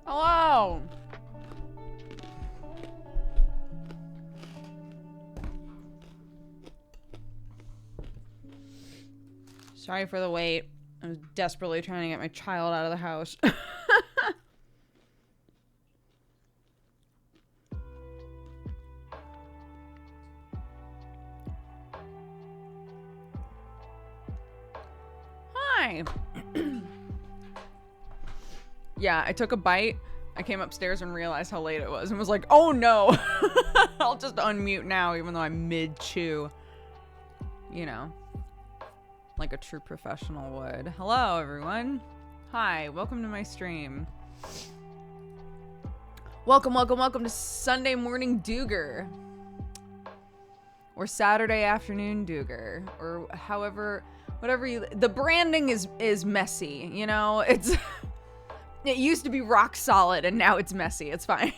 Hello. Sorry for the wait. I was desperately trying to get my child out of the house. Hi. Yeah, I took a bite. I came upstairs and realized how late it was and was like, oh no. I'll just unmute now even though I'm mid-chew. You know. Like a true professional would. Hello, everyone. Hi, welcome to my stream. Welcome to Sunday morning dooger. Or Saturday afternoon dooger. Or however, whatever you... The branding is messy, you know? It used to be rock solid and now it's messy. It's fine.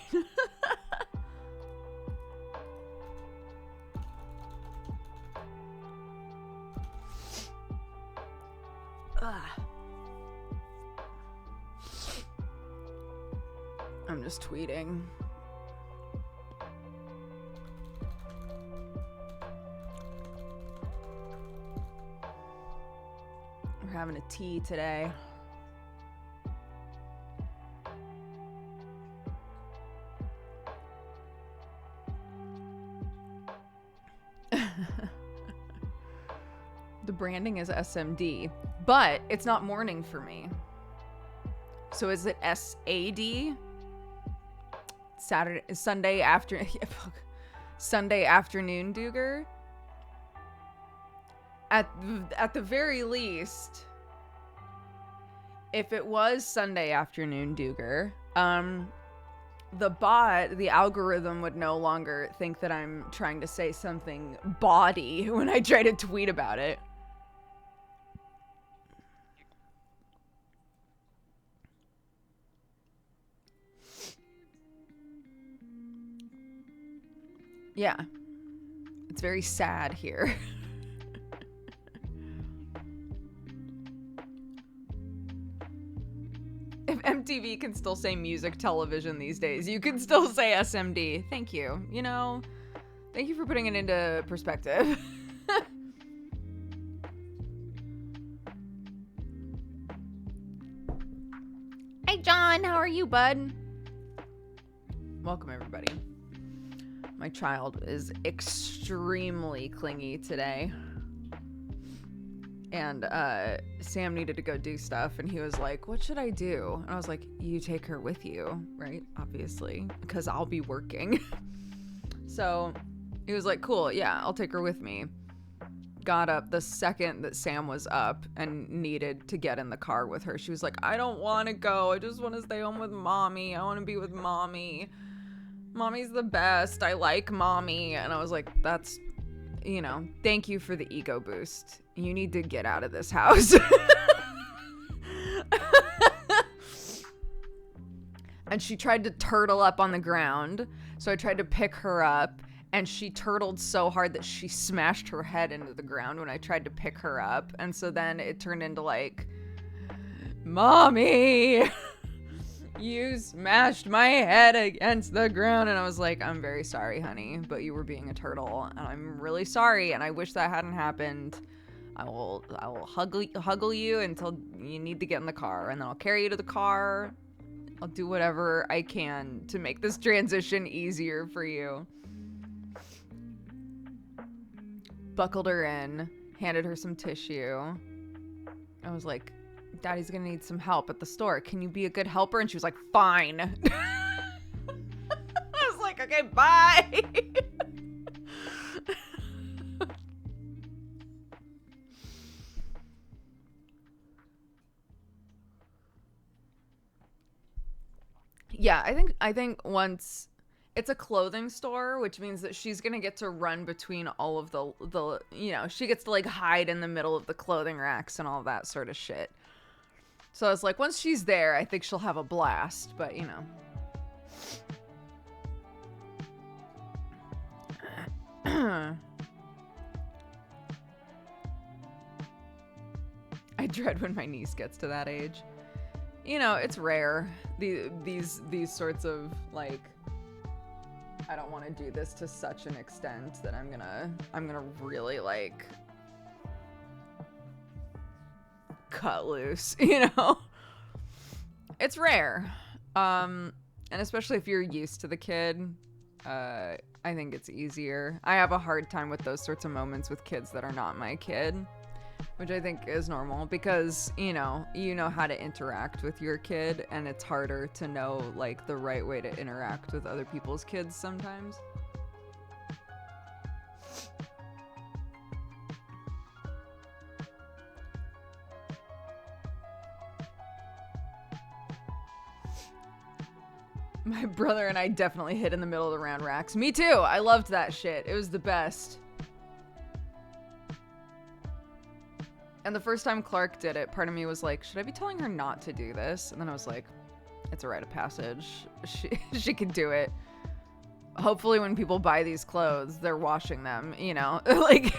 I'm just tweeting. We're having a tea today. The branding is SMD, but it's not morning for me. So is it SAD? Sunday afternoon dooger? At the very least, if it was Sunday afternoon dooger, the algorithm would no longer think that I'm trying to say something bawdy when I try to tweet about it. Yeah. It's very sad here. If MTV can still say music television these days, you can still say SMD. Thank you. You know, thank you for putting it into perspective. Hey, John. How are you, bud? Welcome, everybody. My child is extremely clingy today. And Sam needed to go do stuff, and he was like, what should I do? And I was like, you take her with you, right? Obviously, because I'll be working. So he was like, cool, yeah, I'll take her with me. Got up the second that Sam was up and needed to get in the car with her. She was like, I don't want to go. I just want to stay home with mommy. I want to be with mommy. Mommy's the best. I like mommy. And I was like, that's, you know, thank you for the ego boost. You need to get out of this house. And she tried to turtle up on the ground. So I tried to pick her up, and she turtled so hard that she smashed her head into the ground when I tried to pick her up. And so then it turned into like, mommy, you smashed my head against the ground. And I was like, I'm very sorry, honey, but you were being a turtle, and I'm really sorry, and I wish that hadn't happened. I will huggle you until you need to get in the car, and then I'll carry you to the car. I'll do whatever I can to make this transition easier for you. Buckled her in, handed her some tissue. I was like, Daddy's gonna need some help at the store. Can you be a good helper? And she was like, fine. I was like, okay, bye. Yeah, I think once it's a clothing store, which means that she's gonna get to run between all of the you know, she gets to like hide in the middle of the clothing racks and all that sort of shit. So I was like, once she's there, I think she'll have a blast, but you know. I dread when my niece gets to that age. you know, it's rare. These sorts of, like, I don't want to do this to such an extent that I'm gonna really, like, cut loose, you know? It's rare. And especially if you're used to the kid, I think it's easier. I have a hard time with those sorts of moments with kids that are not my kid, which I think is normal because, you know how to interact with your kid, and it's harder to know, like, the right way to interact with other people's kids sometimes. My brother and I definitely hid in the middle of the round racks. Me too. I loved that shit. It was the best. And the first time Clark did it, part of me was like, should I be telling her not to do this? And then I was like, it's a rite of passage. She can do it. Hopefully when people buy these clothes, they're washing them, you know? Like,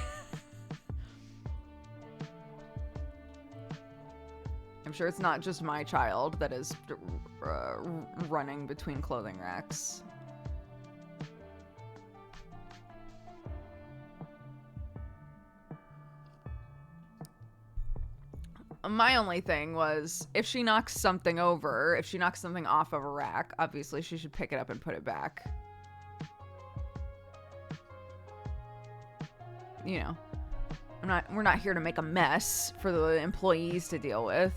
I'm sure it's not just my child that is running between clothing racks. My only thing was, if she knocks something over, if she knocks something off of a rack, obviously she should pick it up and put it back. You know, we're not here to make a mess for the employees to deal with.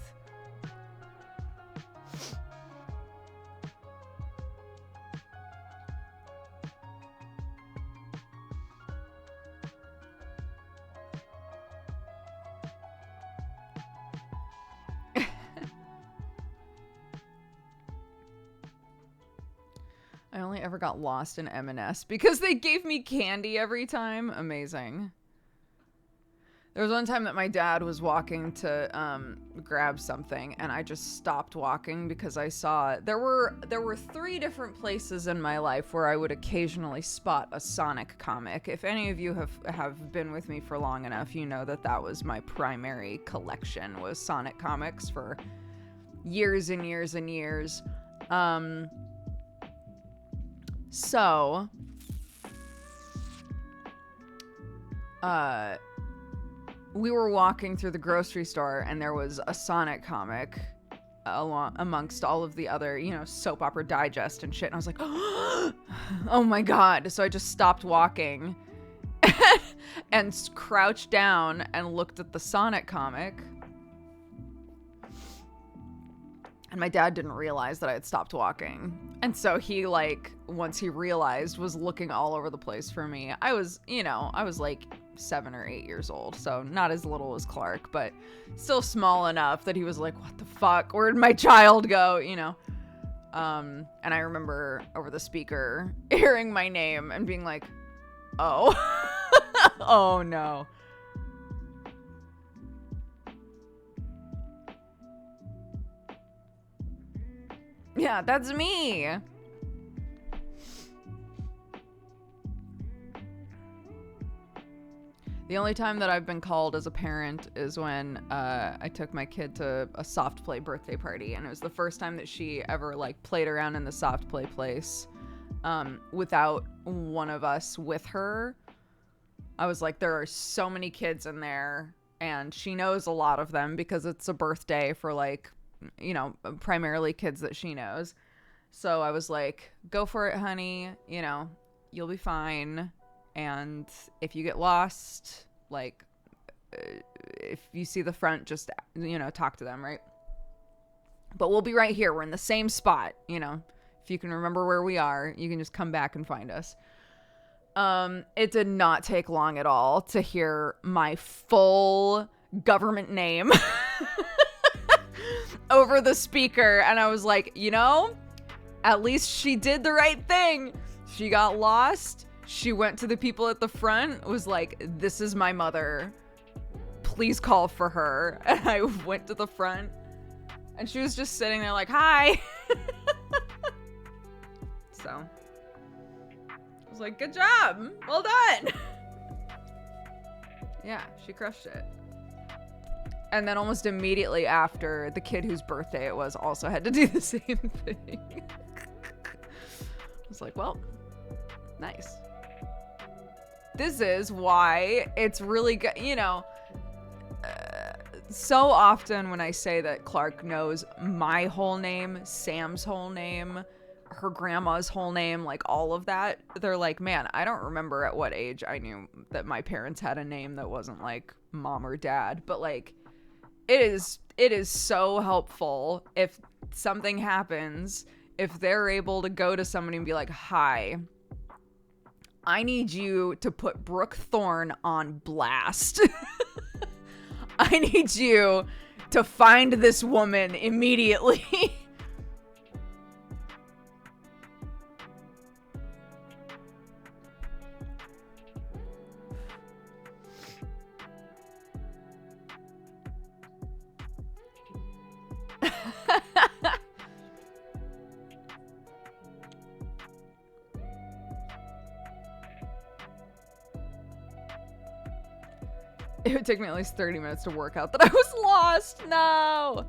I only ever got lost in M&S because they gave me candy every time. Amazing. There was one time that my dad was walking to grab something, and I just stopped walking because I saw there were 3 different places in my life where I would occasionally spot a Sonic comic. If any of you have been with me for long enough, you know that was my primary collection, was Sonic comics for years and years and years. So, we were walking through the grocery store, and there was a Sonic comic amongst all of the other, you know, Soap Opera Digest and shit. And I was like, oh my God. So I just stopped walking and crouched down and looked at the Sonic comic. And my dad didn't realize that I had stopped walking. And so he, like, once he realized, was looking all over the place for me. I was like 7 or 8 years old, so not as little as Clark, but still small enough that he was like, what the fuck? Where'd my child go? You know? And I remember over the speaker hearing my name and being like, oh. Oh no. Yeah, that's me. The only time that I've been called as a parent is when I took my kid to a soft play birthday party, and it was the first time that she ever, like, played around in the soft play place without one of us with her. I was like, there are so many kids in there, and she knows a lot of them because it's a birthday for, like, you know, primarily kids that she knows. So I was like, go for it, honey. You know, you'll be fine. And if you get lost, like, if you see the front, just, you know, talk to them, right? But we'll be right here. We're in the same spot, you know. If you can remember where we are, you can just come back and find us. It did not take long at all to hear my full government name over the speaker, and I was like, you know, at least she did the right thing. She got lost. She went to the people at the front, was like, this is my mother. Please call for her. And I went to the front, and she was just sitting there like, hi. So I was like, good job. Well done. Yeah, she crushed it. And then almost immediately after, the kid whose birthday it was also had to do the same thing. I was like, well, nice. This is why it's really good, you know. So often when I say that Clark knows my whole name, Sam's whole name, her grandma's whole name, like all of that, they're like, man, I don't remember at what age I knew that my parents had a name that wasn't like mom or dad. But like, it is so helpful if something happens, if they're able to go to somebody and be like, hi, I need you to put Brooke Thorne on blast. I need you to find this woman immediately. It would take me at least 30 minutes to work out that I was lost. No.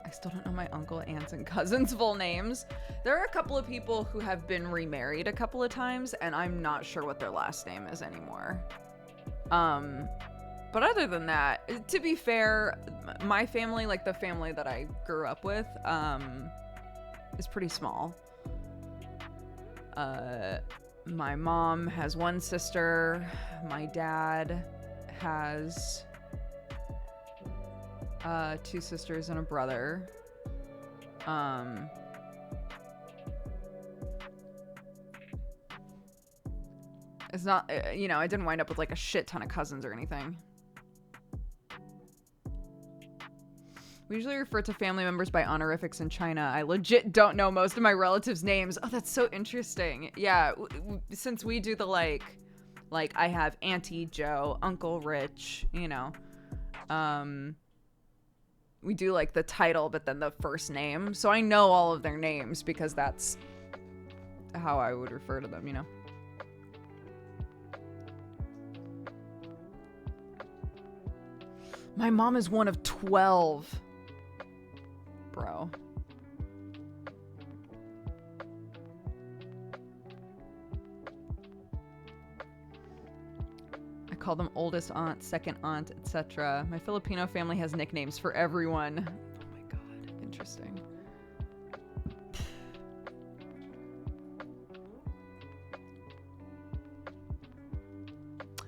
I still don't know my uncle, aunts, and cousins' full names. There are a couple of people who have been remarried a couple of times, and I'm not sure what their last name is anymore. But other than that, to be fair, my family, like the family that I grew up with, is pretty small. My mom has one sister. My dad has 2 sisters and a brother. It's not, you know, I didn't wind up with like a shit ton of cousins or anything. We usually refer to family members by honorifics in China. I legit don't know most of my relatives' names. Oh, that's so interesting. Yeah, since we do the like I have Auntie Joe, Uncle Rich, you know. We do like the title, but then the first name. So I know all of their names because that's how I would refer to them, you know. My mom is one of 12. Bro. I call them oldest aunt, second aunt, etc. My Filipino family has nicknames for everyone. Oh my god, interesting.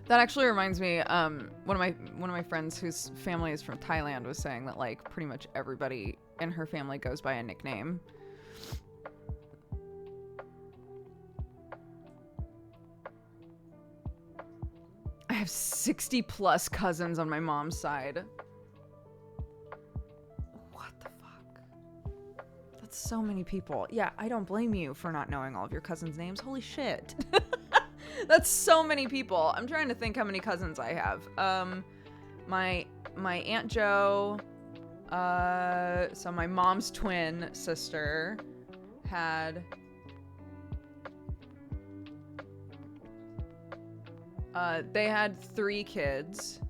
That actually reminds me, one of my friends whose family is from Thailand was saying that like pretty much everybody in her family goes by a nickname. I have 60 plus cousins on my mom's side. What the fuck? That's so many people. Yeah, I don't blame you for not knowing all of your cousins' names. Holy shit. That's so many people. I'm trying to think how many cousins I have. My Aunt Jo, so my mom's twin sister had they had 3 kids.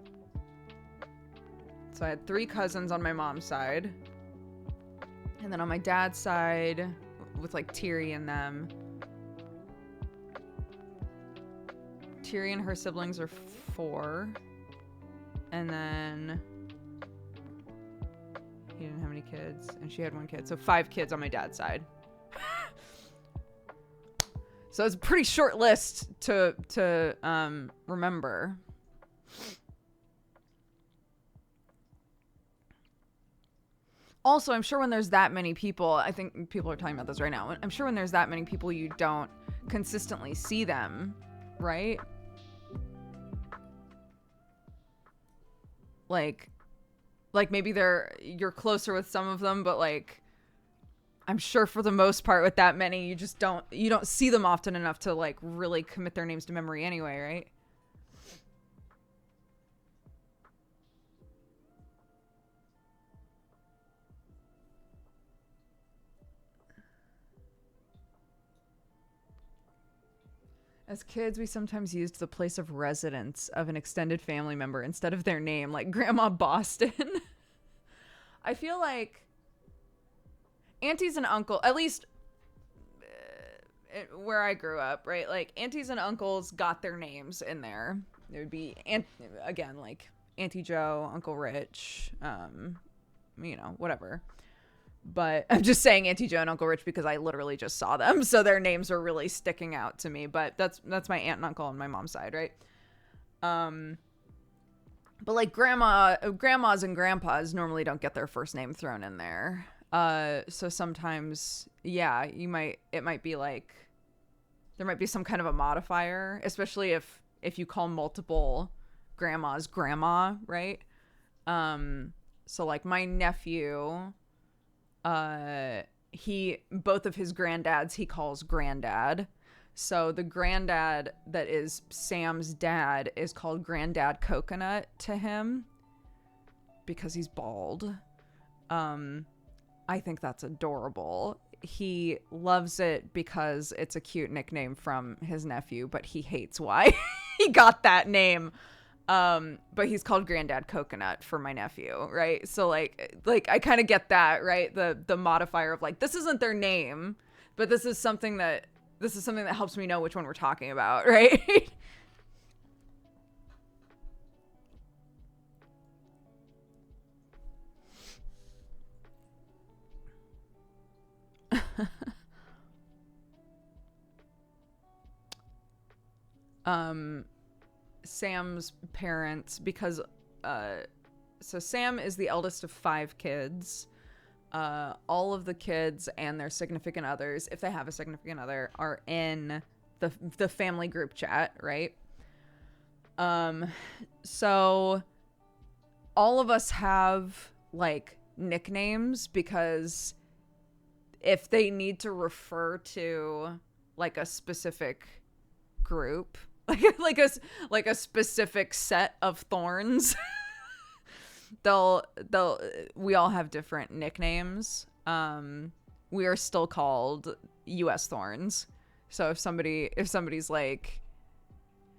So I had 3 cousins on my mom's side. And then on my dad's side, with like Tiri and them, Tiri and her siblings are 4. And then he didn't have any kids, and she had 1 kid. So 5 kids on my dad's side. So it's a pretty short list to remember. Also, I'm sure when there's that many people, I think people are talking about this right now. I'm sure when there's that many people, you don't consistently see them, right? Like maybe you're closer with some of them, but like I'm sure for the most part with that many, you don't see them often enough to like really commit their names to memory anyway, right? As kids, we sometimes used the place of residence of an extended family member instead of their name, like Grandma Boston. I feel like aunties and uncle, at least where I grew up, right? Like aunties and uncles got their names in there. It would be, again, like Auntie Joe, Uncle Rich, whatever. But I'm just saying Auntie Joe and Uncle Rich because I literally just saw them, so their names are really sticking out to me. But that's my aunt and uncle on my mom's side, right? But like grandmas and grandpas normally don't get their first name thrown in there. So sometimes, yeah, it might be like there might be some kind of a modifier, especially if you call multiple grandmas grandma, right? So like my nephew, both of his granddads he calls granddad. So the granddad that is Sam's dad is called Granddad Coconut to him because he's bald. I think that's adorable. He loves it because it's a cute nickname from his nephew, but he hates why he got that name. But he's called Granddad Coconut for my nephew, right? So like I kind of get that, right? The modifier of like, this isn't their name, but this is something that helps me know which one we're talking about, right? Sam's parents, because so Sam is the eldest of 5 kids. All of the kids and their significant others, if they have a significant other, are in the family group chat, right? So all of us have like nicknames because if they need to refer to like a specific group, like a specific set of thorns, we all have different nicknames. We are still called US Thorns. So if somebody's like,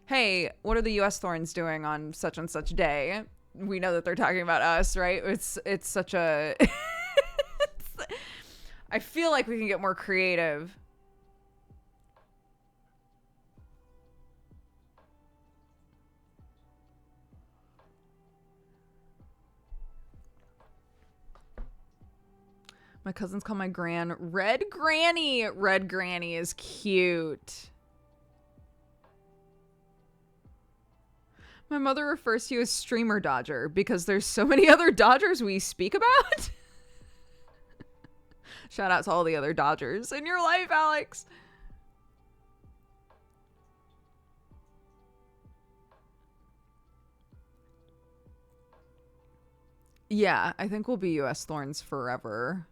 hey, what are the US Thorns doing on such and such day? We know that they're talking about us, right? It's such a I feel like we can get more creative. My cousins call my gran Red Granny. Red Granny is cute. My mother refers to you as Streamer Dodger because there's so many other Dodgers we speak about. Shout out to all the other Dodgers in your life, Alex. Yeah, I think we'll be US Thorns forever.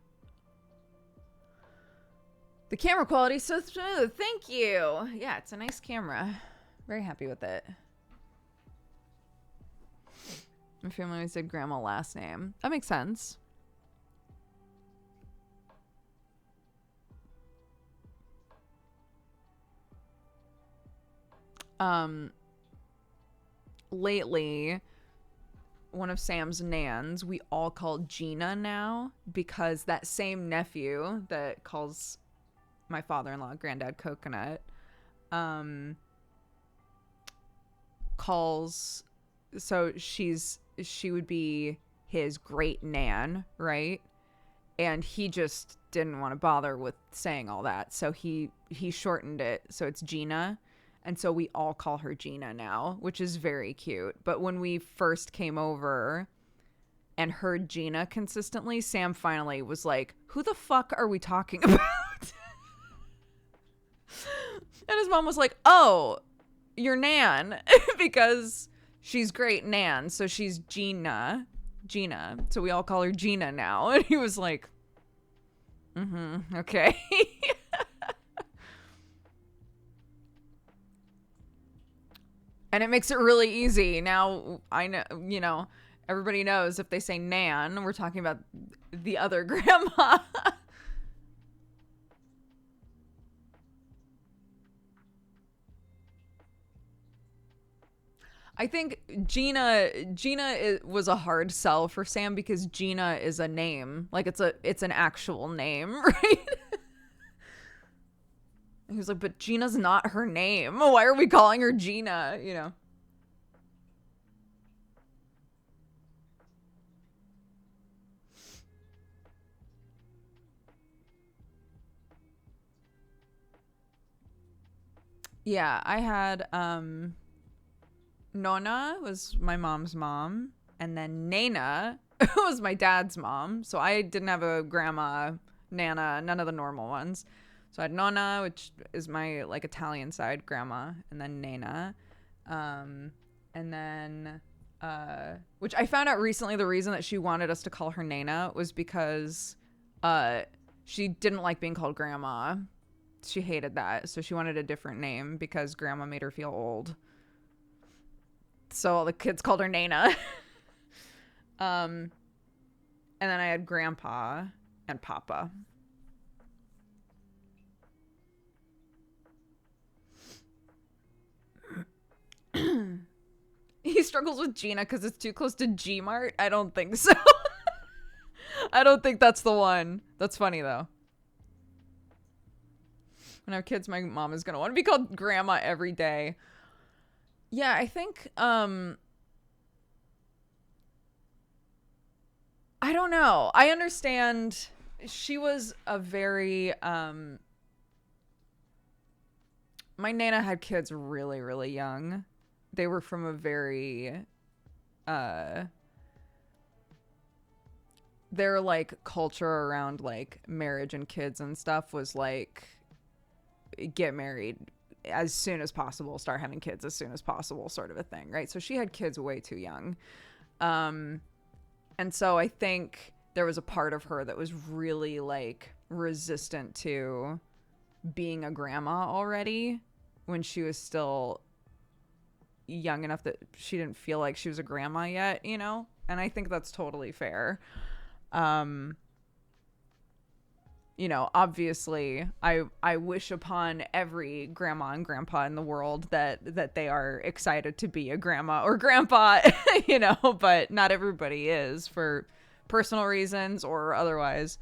The camera quality is so smooth. Thank you. Yeah, it's a nice camera. Very happy with it. My family always said grandma last name. That makes sense. Lately, one of Sam's nans, we all call Gina now because that same nephew that calls my father-in-law Granddad Coconut calls, so she would be his great nan, right? And he just didn't want to bother with saying all that, so he shortened it, so it's Gina. And so we all call her Gina now, which is very cute. But when we first came over and heard Gina consistently, Sam finally was like, who the fuck are we talking about? And his mom was like, oh, your Nan, because she's great Nan. So she's Gina. So we all call her Gina now. And he was like, okay. And it makes it really easy. Now, I know, everybody knows if they say Nan, we're talking about the other grandma. I think Gina was a hard sell for Sam because Gina is a name. Like it's an actual name, right? He was like, but Gina's not her name. Why are we calling her Gina? You know? Yeah, I had Nona was my mom's mom, and then Nana was my dad's mom. So I didn't have a grandma, Nana, none of the normal ones. So I had Nona, which is my like Italian side grandma, and then Nana, and then which I found out recently. The reason that she wanted us to call her Nana was because she didn't like being called grandma. She hated that, so she wanted a different name because grandma made her feel old. So all the kids called her Nana. And then I had grandpa and papa. He struggles with Gina because it's too close to Gmart. I don't think so. I don't think that's the one. That's funny though. When I have kids, my mom is gonna want to be called grandma every day. Yeah, I think I don't know. I understand she was a very my Nana had kids really, really young. They were from a very their like culture around like marriage and kids and stuff was like get married as soon as possible, start having kids as soon as possible, sort of a thing, right? So she had kids way too young. And so I think there was a part of her that was really like resistant to being a grandma already when she was still young enough that she didn't feel like she was a grandma yet, you know? And I think that's totally fair. You know, obviously I wish upon every grandma and grandpa in the world that they are excited to be a grandma or grandpa, you know, but not everybody is for personal reasons or otherwise.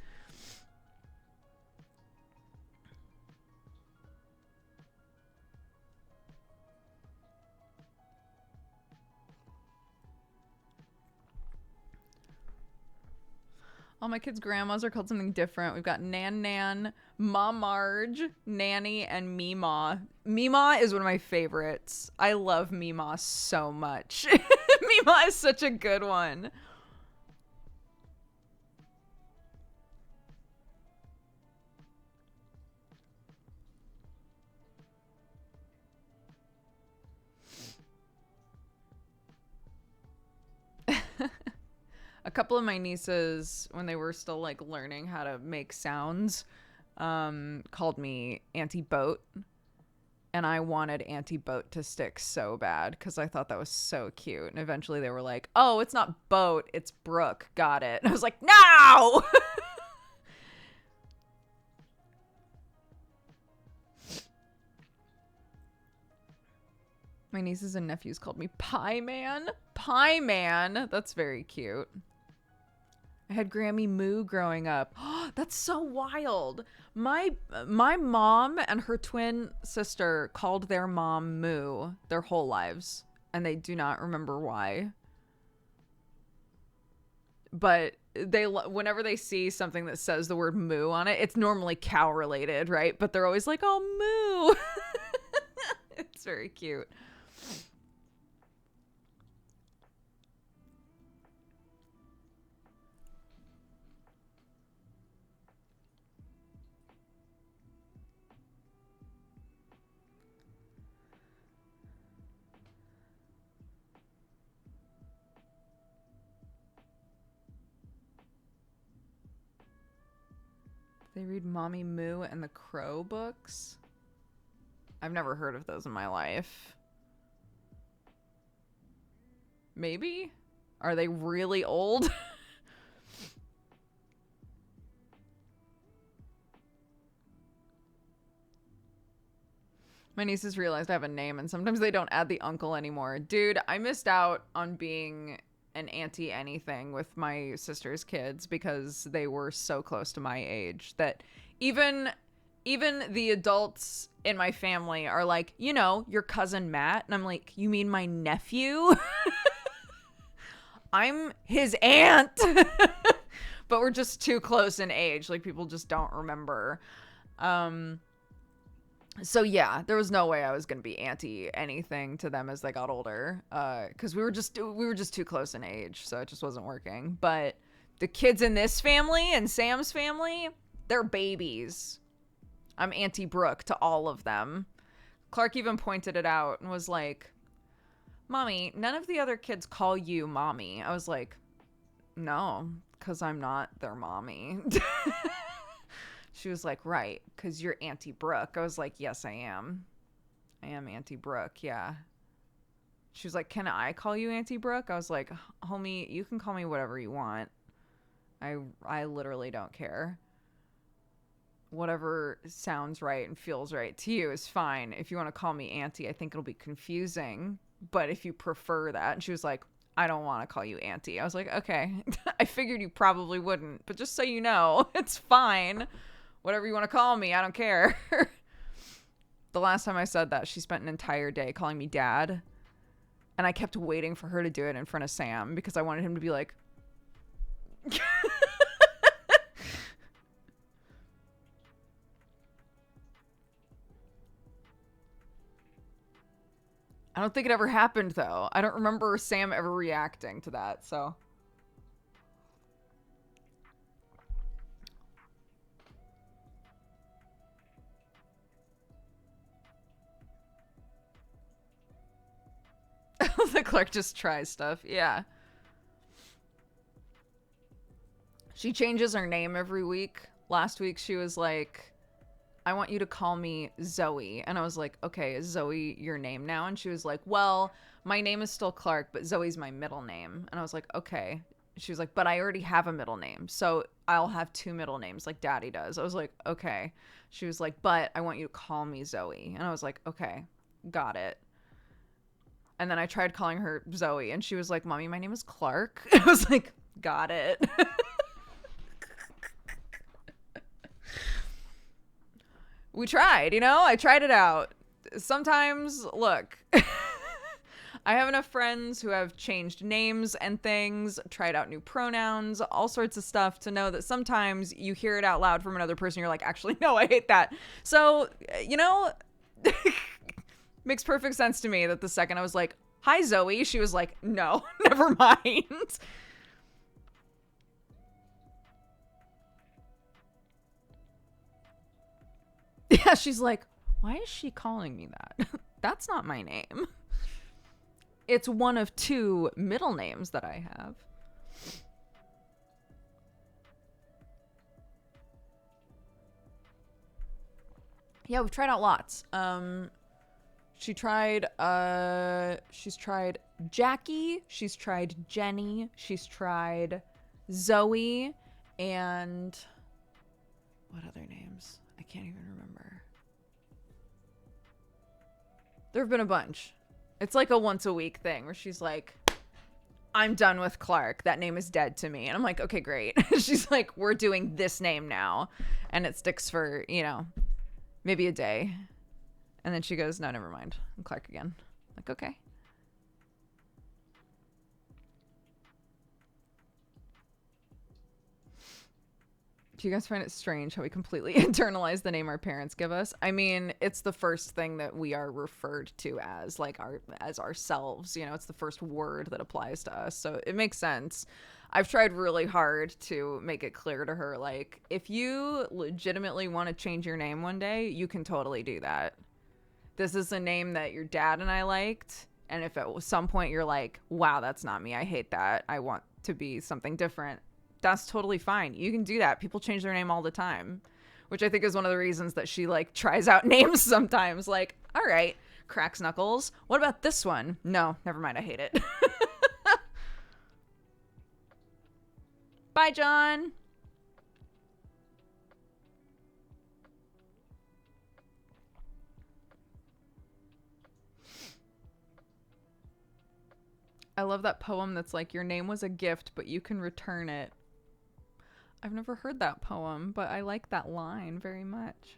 All my kids' grandmas are called something different. We've got Nan Nan, Ma Marge, Nanny, and Meemaw. Meemaw is one of my favorites. I love Meemaw so much. Meemaw is such a good one. A couple of my nieces, when they were still like learning how to make sounds, called me Auntie Boat. And I wanted Auntie Boat to stick so bad because I thought that was so cute. And eventually they were like, oh, it's not Boat, it's Brooke. Got it. And I was like, no! My nieces and nephews called me Pie Man. Pie Man. That's very cute. I had Grammy Moo growing up. That's so wild. My mom and her twin sister called their mom Moo their whole lives, and they do not remember why. But they whenever they see something that says the word moo on it, it's normally cow related, right? But they're always like, "Oh, moo." It's very cute. They read Mommy Moo and the Crow books. I've never heard of those in my life. Maybe? Are they really old? My nieces realized I have a name, and sometimes they don't add the uncle anymore. Dude, I missed out on being an auntie anything with my sister's kids because they were so close to my age that even the adults in my family are like, you know, your cousin Matt. And I'm like, you mean my nephew? I'm his aunt. But we're just too close in age. Like, people just don't remember. So yeah, there was no way I was gonna be auntie anything to them as they got older, because we were just too close in age, so it just wasn't working. But the kids in this family and Sam's family, they're babies. I'm Auntie Brooke to all of them. Clark even pointed it out and was like, "Mommy, none of the other kids call you mommy." I was like, "No, because I'm not their mommy." She was like, right, because you're Auntie Brooke. I was like, yes, I am. I am Auntie Brooke, yeah. She was like, can I call you Auntie Brooke? I was like, homie, you can call me whatever you want. I literally don't care. Whatever sounds right and feels right to you is fine. If you want to call me Auntie, I think it'll be confusing. But if you prefer that. And she was like, I don't want to call you Auntie. I was like, okay. I figured you probably wouldn't. But just so you know, it's fine. Whatever you want to call me, I don't care. The last time I said that, she spent an entire day calling me dad. And I kept waiting for her to do it in front of Sam because I wanted him to be like... I don't think it ever happened, though. I don't remember Sam ever reacting to that, so... The clerk just tries stuff. Yeah. She changes her name every week. Last week she was like, I want you to call me Zoe. And I was like, okay, is Zoe your name now? And she was like, well, my name is still Clark, but Zoe's my middle name. And I was like, okay. She was like, but I already have a middle name, so I'll have two middle names like Daddy does. I was like, okay. She was like, but I want you to call me Zoe. And I was like, okay, got it. And then I tried calling her Zoe, and she was like, Mommy, my name is Clark. I was like, got it. We tried, you know? I tried it out. Sometimes, look, I have enough friends who have changed names and things, tried out new pronouns, all sorts of stuff to know that sometimes you hear it out loud from another person, you're like, actually, no, I hate that. So, you know... Makes perfect sense to me that the second I was like, hi, Zoe, she was like, no, never mind. Yeah, she's like, why is she calling me that? That's not my name. It's one of two middle names that I have. Yeah, we've tried out lots. She's tried Jackie, she's tried Jenny, she's tried Zoe, and what other names? I can't even remember. There have been a bunch. It's like a once a week thing where she's like, I'm done with Clark. That name is dead to me. And I'm like, okay, great. She's like, we're doing this name now. And it sticks for, you know, maybe a day. And then she goes, no, never mind. I'm Clark again. I'm like, okay. Do you guys find it strange how we completely internalize the name our parents give us? I mean, it's the first thing that we are referred to as, like, as ourselves. You know, it's the first word that applies to us. So it makes sense. I've tried really hard to make it clear to her, like, if you legitimately want to change your name one day, you can totally do that. This is a name that your dad and I liked. And if at some point you're like, wow, that's not me, I hate that, I want to be something different, that's totally fine. You can do that. People change their name all the time, which I think is one of the reasons that she, like, tries out names sometimes. Like, all right, Cracks Knuckles, what about this one? No, never mind, I hate it. Bye, John. I love that poem that's like, your name was a gift, but you can return it. I've never heard that poem, but I like that line very much.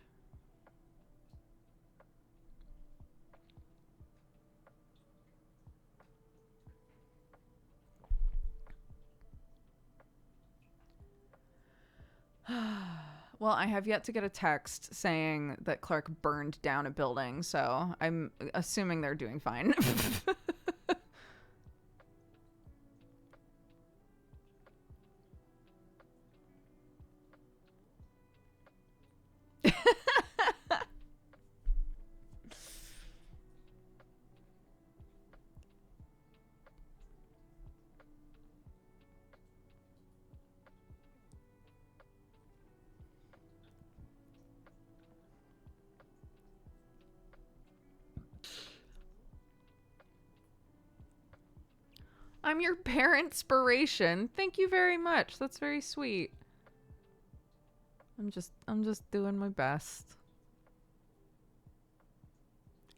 Well, I have yet to get a text saying that Clark burned down a building, so I'm assuming they're doing fine. I'm your parent-spiration. Thank you very much. That's very sweet. I'm just doing my best.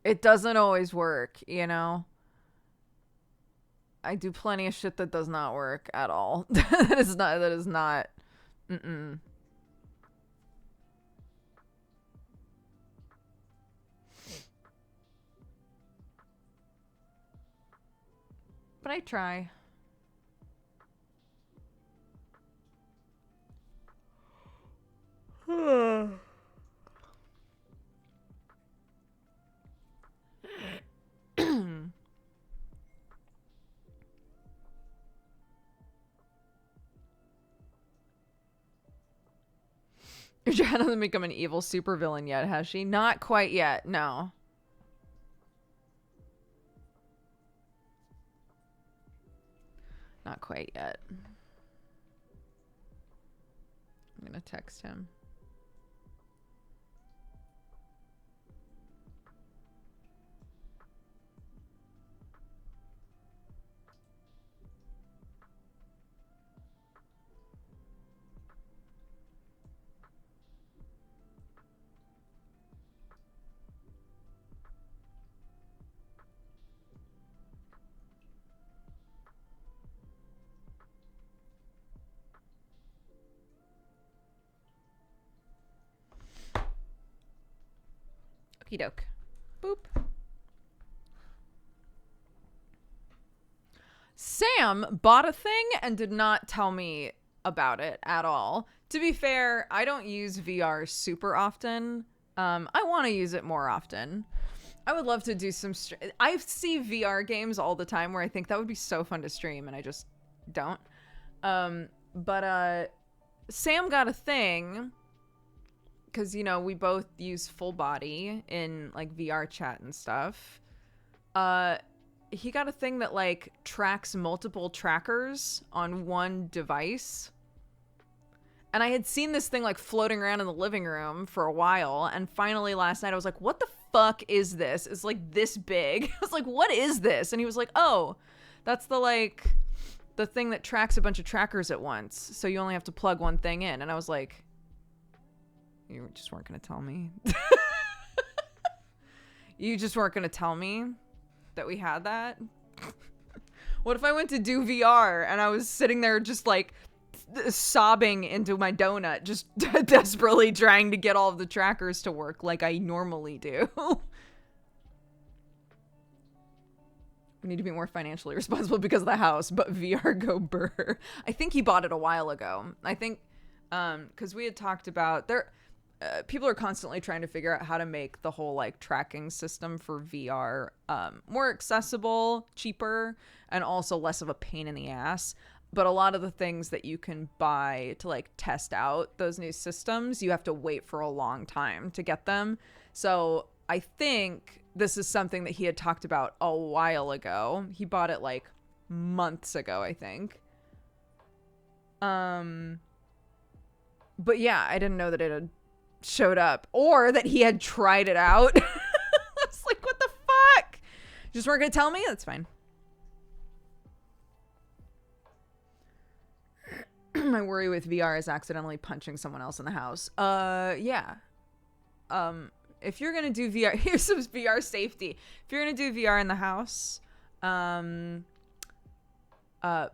It doesn't always work, you know? I do plenty of shit that does not work at all. That is not. Mm-mm. But I try. Joanna hasn't become an evil supervillain yet, has she? Not quite yet, no. Not quite yet. I'm gonna text him. Okie doke. Boop. Sam bought a thing and did not tell me about it at all. To be fair, I don't use VR super often. I want to use it more often. I would love to do some... I see VR games all the time where I think that would be so fun to stream, and I just don't. But Sam got a thing... because, you know, we both use full body in, like, VR chat and stuff. He got a thing that, like, tracks multiple trackers on one device. And I had seen this thing, like, floating around in the living room for a while. And finally last night I was like, what the fuck is this? It's, like, this big. I was like, what is this? And he was like, oh, that's the, like, the thing that tracks a bunch of trackers at once. So you only have to plug one thing in. And I was like... You just weren't going to tell me. You just weren't going to tell me that we had that. What if I went to do VR and I was sitting there just like sobbing into my donut, just desperately trying to get all of the trackers to work like I normally do? We need to be more financially responsible because of the house, but VR go burr. I think he bought it a while ago. I think, because we had talked about there... people are constantly trying to figure out how to make the whole like tracking system for VR more accessible, cheaper, and also less of a pain in the ass. But a lot of the things that you can buy to like test out those new systems, you have to wait for a long time to get them. So I think this is something that he had talked about a while ago. He bought it like months ago, I think. But yeah, I didn't know that it had showed up or that he had tried it out. It's like, what the fuck? You just weren't gonna tell me? That's fine. My worry with VR is accidentally punching someone else in the house. Yeah. If you're gonna do VR, here's some VR safety. If you're gonna do VR in the house,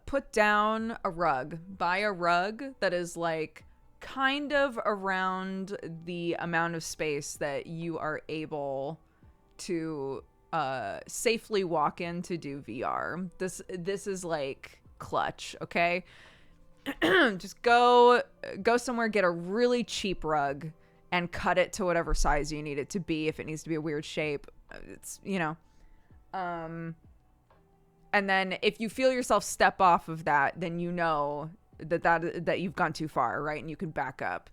put down a rug. Buy a rug that is like kind of around the amount of space that you are able to safely walk in to do VR. This is like clutch, okay? Just go somewhere, get a really cheap rug and cut it to whatever size you need it to be. If it needs to be a weird shape, it's, you know. And then if you feel yourself step off of that, then you know that you've gone too far, right? And you can back up.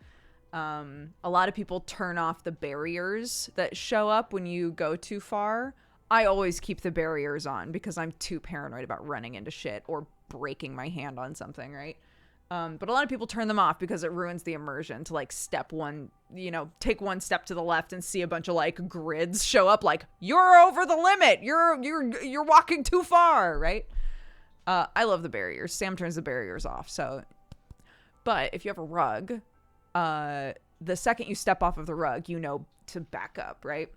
A lot of people turn off the barriers that show up when you go too far. I always keep the barriers on because I'm too paranoid about running into shit or breaking my hand on something, right? But a lot of people turn them off because it ruins the immersion to like step one, you know, take one step to the left and see a bunch of like grids show up like, you're over the limit. You're walking too far, right? I love the barriers. Sam turns the barriers off. So, but if you have a rug, the second you step off of the rug, you know to back up, right?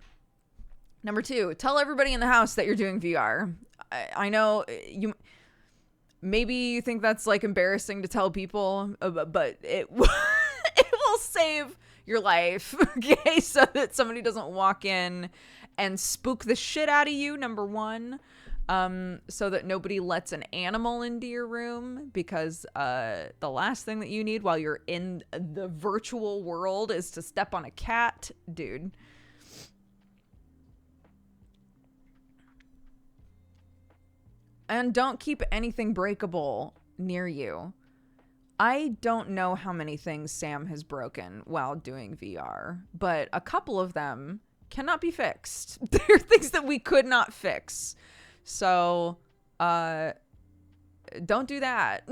Number 2, tell everybody in the house that you're doing VR. I know you... Maybe you think that's like embarrassing to tell people, but it it will save your life, okay? So that somebody doesn't walk in and spook the shit out of you, number 1. So that nobody lets an animal into your room, because the last thing that you need while you're in the virtual world is to step on a cat, dude. And don't keep anything breakable near you. I don't know how many things Sam has broken while doing VR, but a couple of them cannot be fixed. They're things that we could not fix. So, don't do that.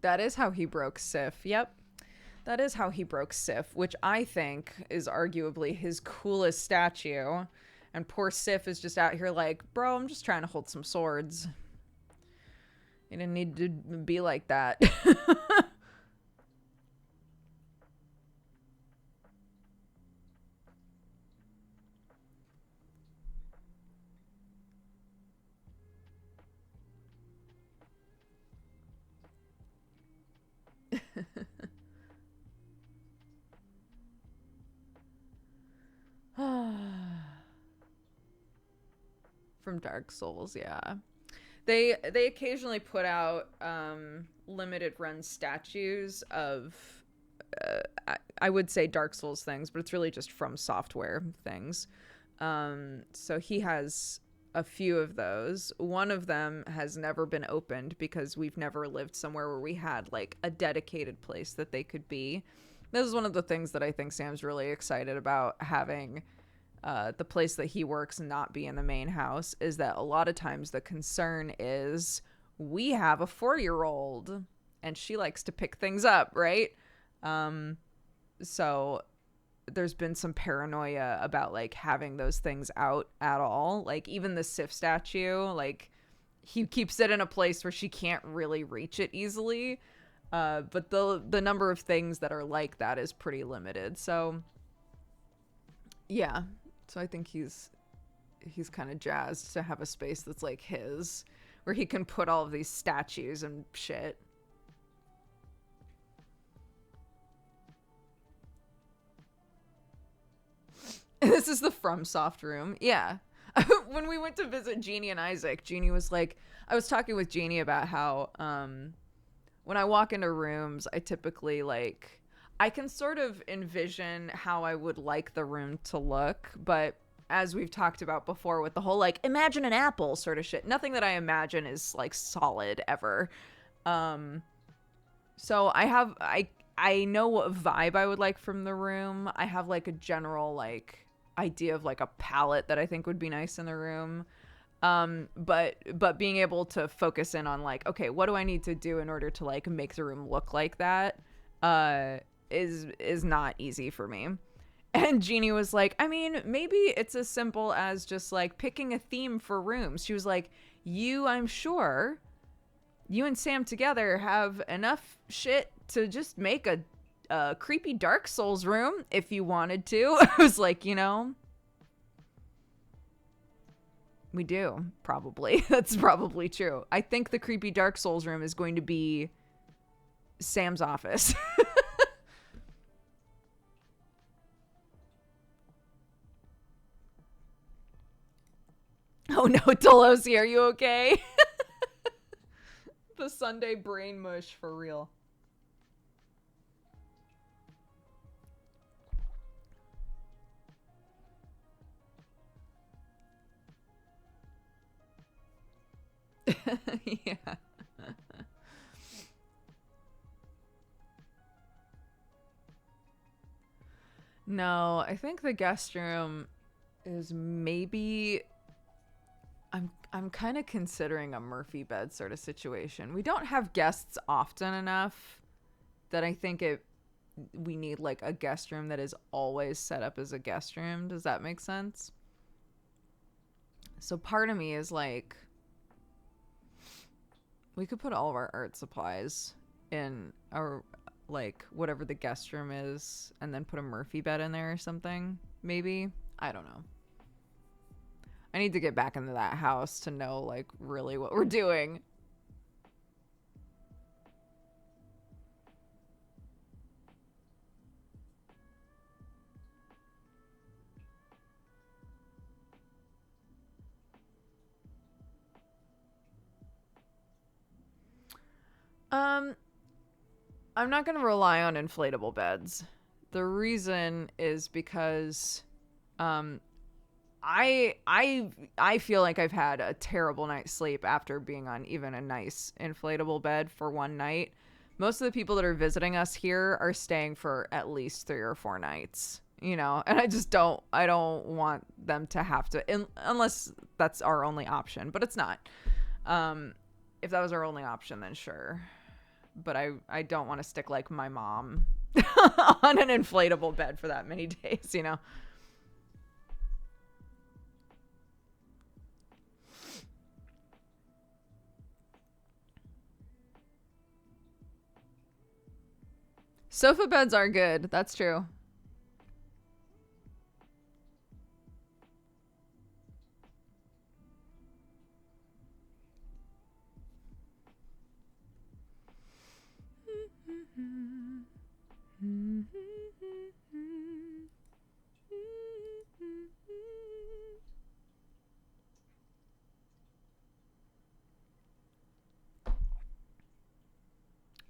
That is how he broke Sif. Yep. That is how he broke Sif, which I think is arguably his coolest statue. And poor Sif is just out here like, bro, I'm just trying to hold some swords. You didn't need to be like that. From Dark Souls, yeah. They occasionally put out limited run statues of I would say Dark Souls things, but it's really just From Software things. So he has a few of those. One of them has never been opened because we've never lived somewhere where we had like a dedicated place that they could be. This is one of the things that I think Sam's really excited about having the place that he works not be in the main house, is that a lot of times the concern is we have a 4-year-old and she likes to pick things up, right? So there's been some paranoia about like having those things out at all. Like even the Sif statue, like he keeps it in a place where she can't really reach it easily. But the number of things that are like that is pretty limited. So yeah. So I think he's kind of jazzed to have a space that's like his, where he can put all of these statues and shit. This is the FromSoft room. Yeah. When we went to visit Jeannie and Isaac, Jeannie was like, I was talking with Jeannie about how when I walk into rooms, I typically like, I can sort of envision how I would like the room to look, but as we've talked about before with the whole like imagine an apple sort of shit, nothing that I imagine is like solid ever. So I know what vibe I would like from the room. I have like a general like idea of like a palette that I think would be nice in the room. But being able to focus in on like, okay, what do I need to do in order to like make the room look like that? Is not easy for me. And Jeannie was like, I mean, maybe it's as simple as just like picking a theme for rooms. She was like, I'm sure you and Sam together have enough shit to just make a creepy Dark Souls room if you wanted to. I was like, we do, probably. That's probably true. I think the creepy Dark Souls room is going to be Sam's office. Oh no, Delosi, are you okay? The Sunday brain mush for real. Yeah. No, I think the guest room is maybe I'm kind of considering a Murphy bed sort of situation. We don't have guests often enough that I think we need like a guest room that is always set up as a guest room. Does that make sense? So part of me is like, we could put all of our art supplies in our, like, whatever the guest room is, and then put a Murphy bed in there or something. Maybe. I don't know. I need to get back into that house to know, like, really what we're doing. I'm not going to rely on inflatable beds. The reason is because I feel like I've had a terrible night's sleep after being on even a nice inflatable bed for one night. Most of the people that are visiting us here are staying for at least 3 or 4 nights, and I don't want them to have to, unless that's our only option, but it's not. If that was our only option, then sure. But I don't want to stick like my mom on an inflatable bed for that many days, Sofa beds are good. That's true.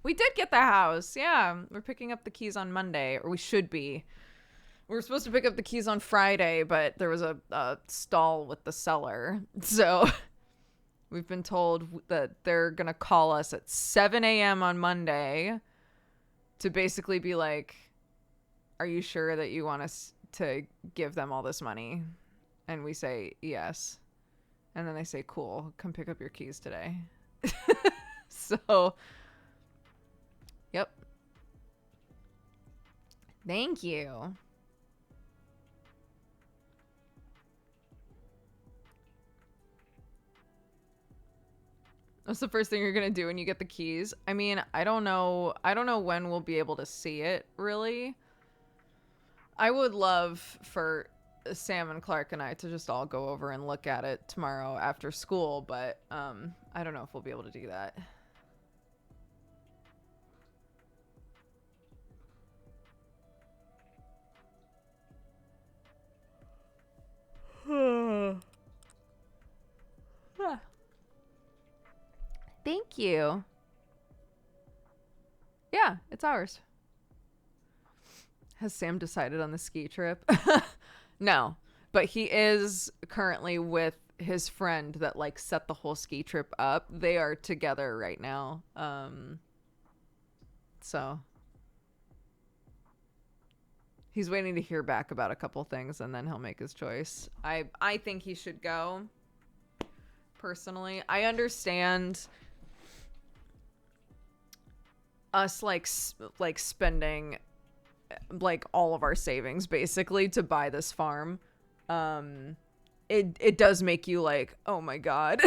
We did get the house. Yeah. We're picking up the keys on Monday, or we should be. We were supposed to pick up the keys on Friday, but there was a stall with the seller. So we've been told that they're going to call us at 7 a.m. on Monday to basically be like, are you sure that you want us to give them all this money? And we say, yes. And then they say, cool, come pick up your keys today. So, yep. Thank you. What's the first thing you're going to do when you get the keys? I mean, I don't know when we'll be able to see it, really. I would love for Sam and Clark and I to just all go over and look at it tomorrow after school, but I don't know if we'll be able to do that. Thank you. Yeah, it's ours. Has Sam decided on the ski trip? No, but he is currently with his friend that like set the whole ski trip up. They are together right now. So he's waiting to hear back about a couple things and then he'll make his choice. I think he should go. Personally, I understand us like spending like all of our savings basically to buy this farm. It does make you like, oh my god.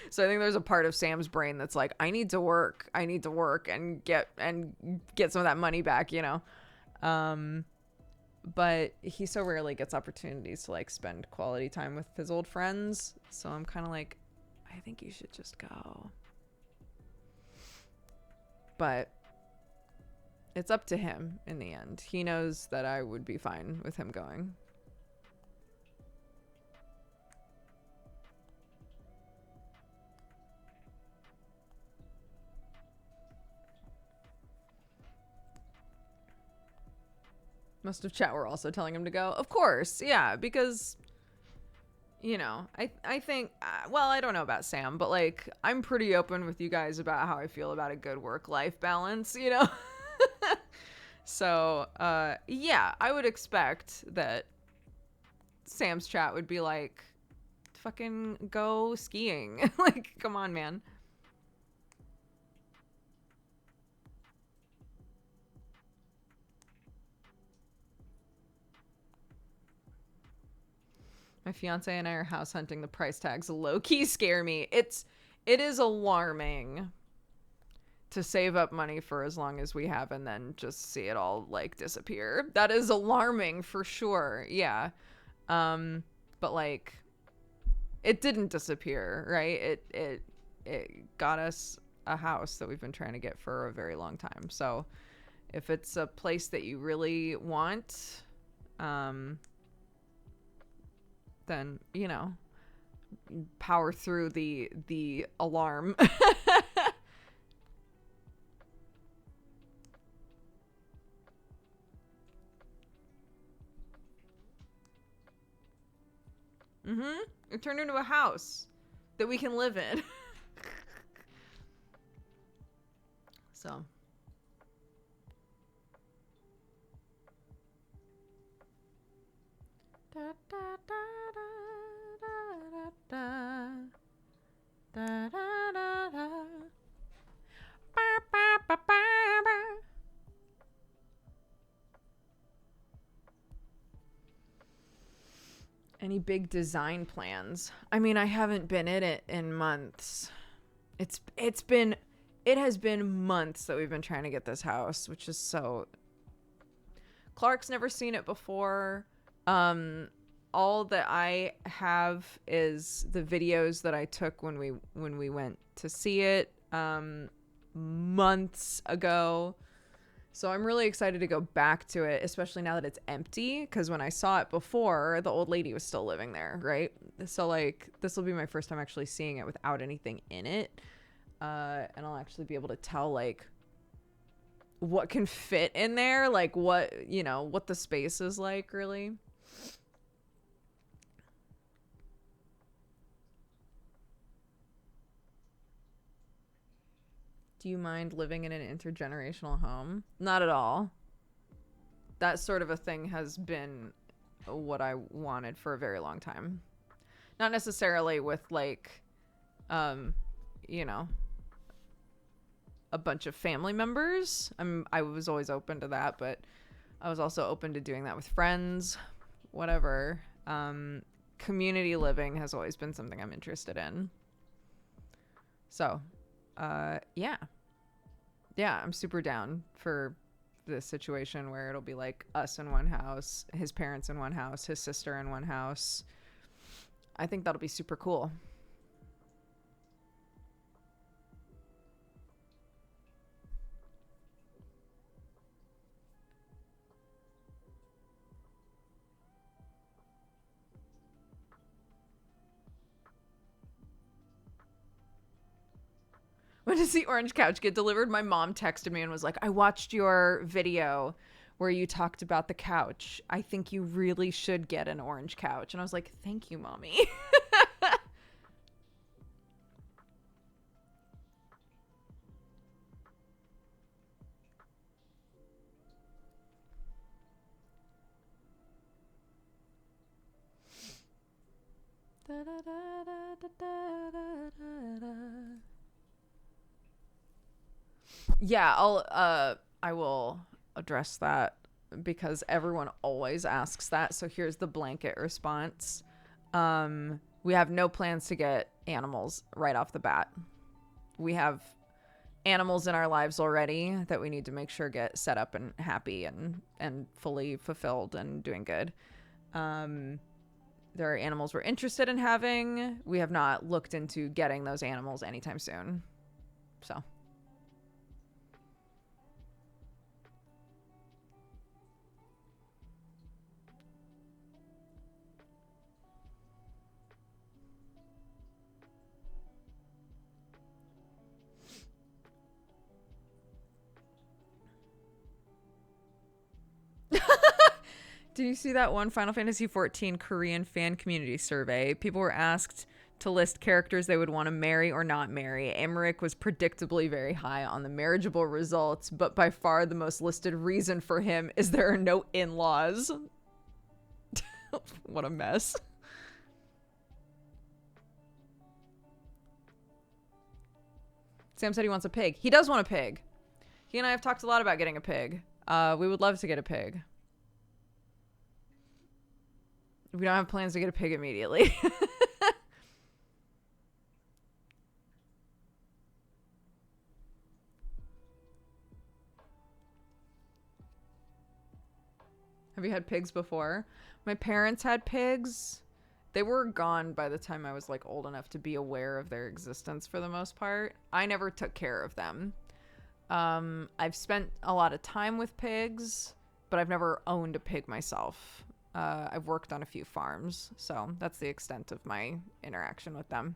So I think there's a part of Sam's brain that's like, I need to work and get some of that money back, you know. But he so rarely gets opportunities to like spend quality time with his old friends. So I'm kind of like, I think you should just go. But it's up to him in the end. He knows that I would be fine with him going. Most of chat were also telling him to go. Of course, yeah, because, you know, I think, well, I don't know about Sam, but like, I'm pretty open with you guys about how I feel about a good work-life balance, you know? So, yeah, I would expect that Sam's chat would be like, fucking go skiing. Like, come on, man. My fiance and I are house hunting. The price tags low-key scare me. It is alarming to save up money for as long as we have and then just see it all like disappear. That is alarming for sure. Yeah. But like, it didn't disappear, right? It got us a house that we've been trying to get for a very long time. So if it's a place that you really want, then, you know, power through the alarm. It turned into a house that we can live in. So. Da, da, da, da, da, da, da, da, da. Ba, ba, ba, ba, ba. Any big design plans? I mean, I haven't been in it in months. It has been months that we've been trying to get this house, which is so. Clark's never seen it before. All that I have is the videos that I took when we went to see it months ago. So I'm really excited to go back to it, especially now that it's empty, because when I saw it before, the old lady was still living there, right? So like, this will be my first time actually seeing it without anything in it. And I'll actually be able to tell like what can fit in there, like what, you know, what the space is like, really. Do you mind living in an intergenerational home? Not at all. That sort of a thing has been what I wanted for a very long time. Not necessarily with like, you know, a bunch of family members. I was always open to that, but I was also open to doing that with friends, whatever. Community living has always been something I'm interested in. So, yeah, I'm super down for this situation where it'll be like us in one house, his parents in one house, his sister in one house. I think that'll be super cool. When does the orange couch get delivered? My mom texted me and was like, I watched your video where you talked about the couch. I think you really should get an orange couch. And I was like, thank you, mommy. Da, da, da, da, da, da, da, da. Yeah, I will address that because everyone always asks that. So here's the blanket response. We have no plans to get animals right off the bat. We have animals in our lives already that we need to make sure get set up and happy and fully fulfilled and doing good. There are animals we're interested in having. We have not looked into getting those animals anytime soon. So. Did you see that one Final Fantasy XIV Korean fan community survey? People were asked to list characters they would want to marry or not marry. Emmerich was predictably very high on the marriageable results, but by far the most listed reason for him is there are no in-laws. What a mess. Sam said he wants a pig. He does want a pig. He and I have talked a lot about getting a pig. We would love to get a pig. We don't have plans to get a pig immediately. Have you had pigs before? My parents had pigs. They were gone by the time I was like old enough to be aware of their existence for the most part. I never took care of them. I've spent a lot of time with pigs, but I've never owned a pig myself. I've worked on a few farms, so that's the extent of my interaction with them.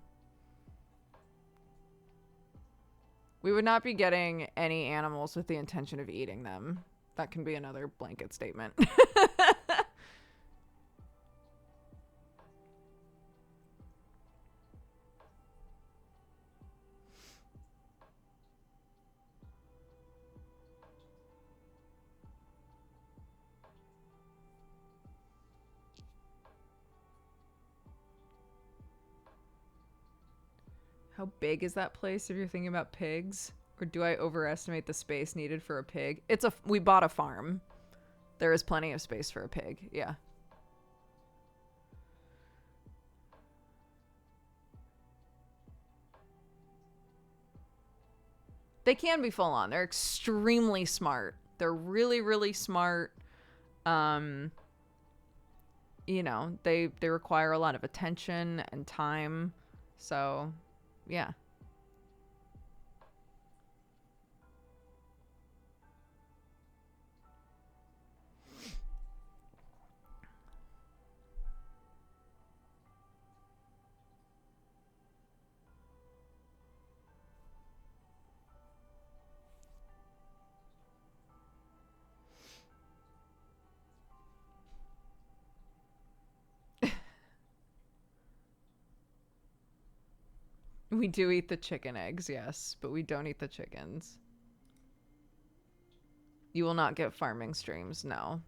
We would not be getting any animals with the intention of eating them. That can be another blanket statement. How big is that place if you're thinking about pigs? Or do I overestimate the space needed for a pig? We bought a farm. There is plenty of space for a pig. Yeah. They can be full on. They're extremely smart. They're really, really smart. You know, they require a lot of attention and time. So, yeah. We do eat the chicken eggs, yes, but we don't eat the chickens. You will not get farming streams, no.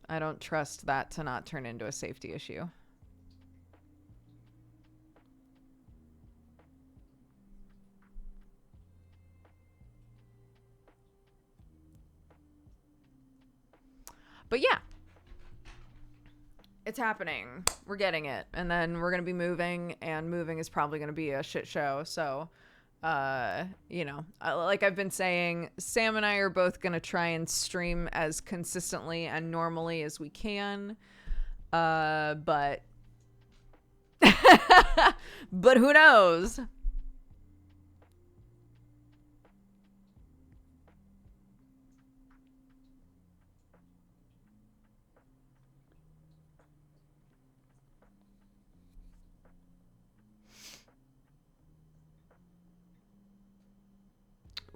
I don't trust that to not turn into a safety issue. But yeah. It's happening. We're getting it. And then we're going to be moving, and moving is probably going to be a shit show. So, you know, like I've been saying, Sam and I are both going to try and stream as consistently and normally as we can. But but who knows?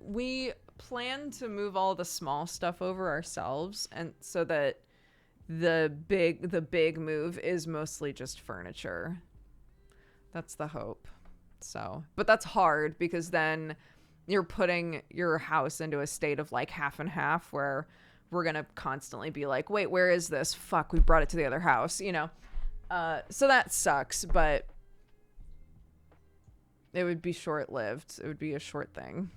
We plan to move all the small stuff over ourselves, and so that the big move is mostly just furniture. That's the hope. So, but that's hard because then you're putting your house into a state of like half and half where we're going to constantly be like, wait, where is this? Fuck, we brought it to the other house, you know? So that sucks, but it would be short-lived. It would be a short thing.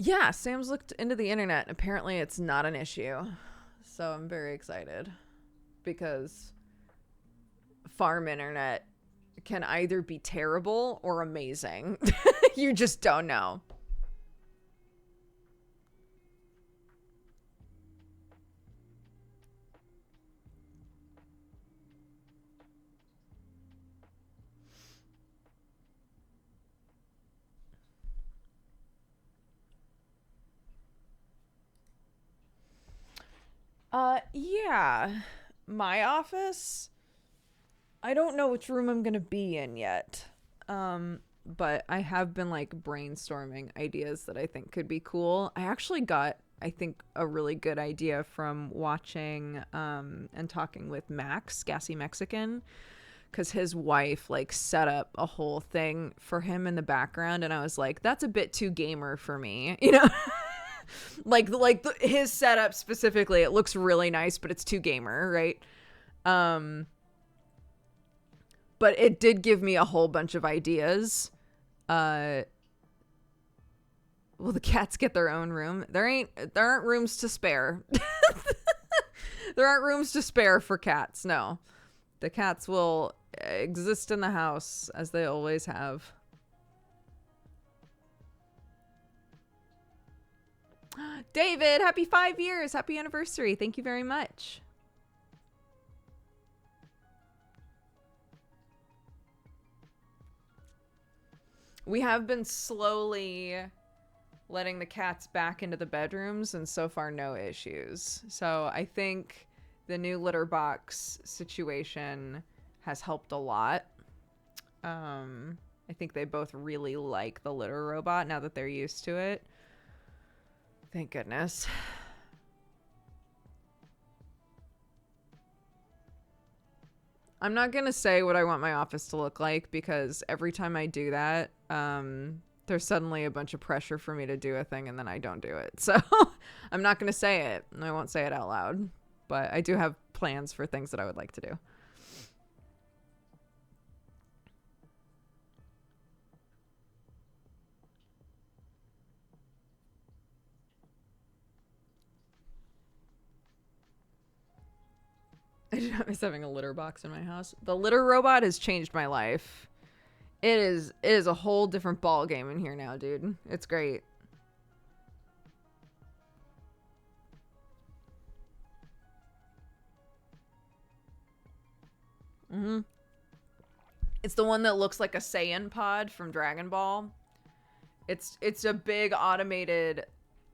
Yeah, Sam's looked into the internet. Apparently it's not an issue. So I'm very excited because farm internet can either be terrible or amazing. You just don't know. Yeah. My office, I don't know which room I'm gonna be in yet. But I have been like brainstorming ideas that I think could be cool. I actually got, I think, a really good idea from watching and talking with Max, Gassy Mexican, because his wife like set up a whole thing for him in the background, and I was like, that's a bit too gamer for me, you know. His setup specifically, it looks really nice, but it's too gamer, right? But it did give me a whole bunch of ideas. Will the cats get their own room? There aren't rooms to spare. There aren't rooms to spare for cats. No, the cats will exist in the house as they always have. David, happy 5 years. Happy anniversary. Thank you very much. We have been slowly letting the cats back into the bedrooms, and so far no issues. So I think the new litter box situation has helped a lot. I think they both really like the litter robot now that they're used to it. Thank goodness. I'm not going to say what I want my office to look like, because every time I do that, there's suddenly a bunch of pressure for me to do a thing and then I don't do it. So I'm not going to say it. I won't say it out loud, but I do have plans for things that I would like to do. I do not miss having a litter box in my house. The litter robot has changed my life. It is a whole different ball game in here now, dude. It's great. Mm-hmm. It's the one that looks like a Saiyan pod from Dragon Ball. It's a big automated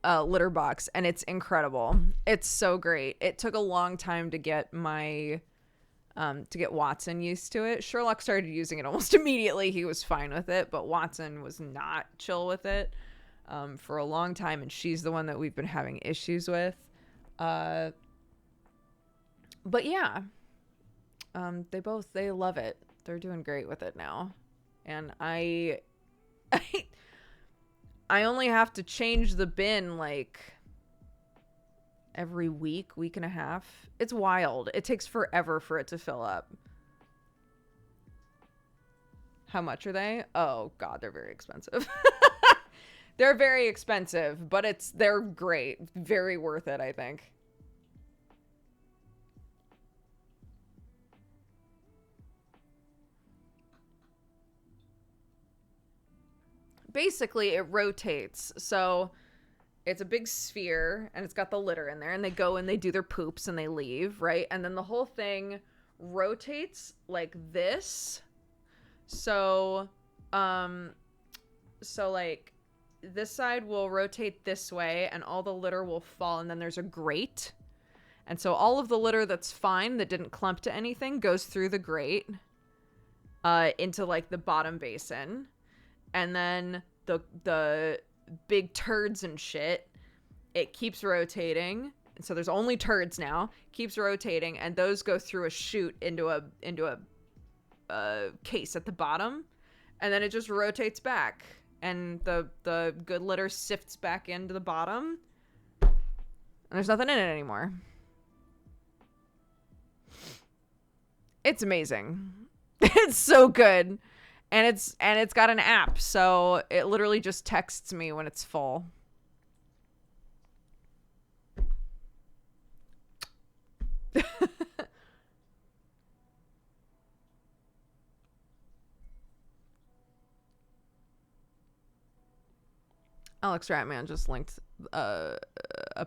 litter box, and it's incredible. It's so great. It took a long time to get Watson used to it. Sherlock started using it almost immediately. He was fine with it, but Watson was not chill with it for a long time, and she's the one that we've been having issues with. But yeah, they love it. They're doing great with it now, and I only have to change the bin like every week and a half. It's wild. It takes forever for it to fill up. How much are they? Oh God, they're very expensive. They're very expensive, but they're great. Very worth it, I think. Basically, it rotates. So it's a big sphere, and it's got the litter in there, and they go and they do their poops and they leave, right? And then the whole thing rotates like this. So like this side will rotate this way, and all the litter will fall, and then there's a grate. And so all of the litter that's fine, that didn't clump to anything, goes through the grate into like the bottom basin. And then the big turds and shit, it keeps rotating. And so there's only turds now. Keeps rotating, and those go through a chute into a case at the bottom, and then it just rotates back, and the good litter sifts back into the bottom, and there's nothing in it anymore. It's amazing. It's so good. And it's got an app, so it literally just texts me when it's full. Alex Ratman just linked a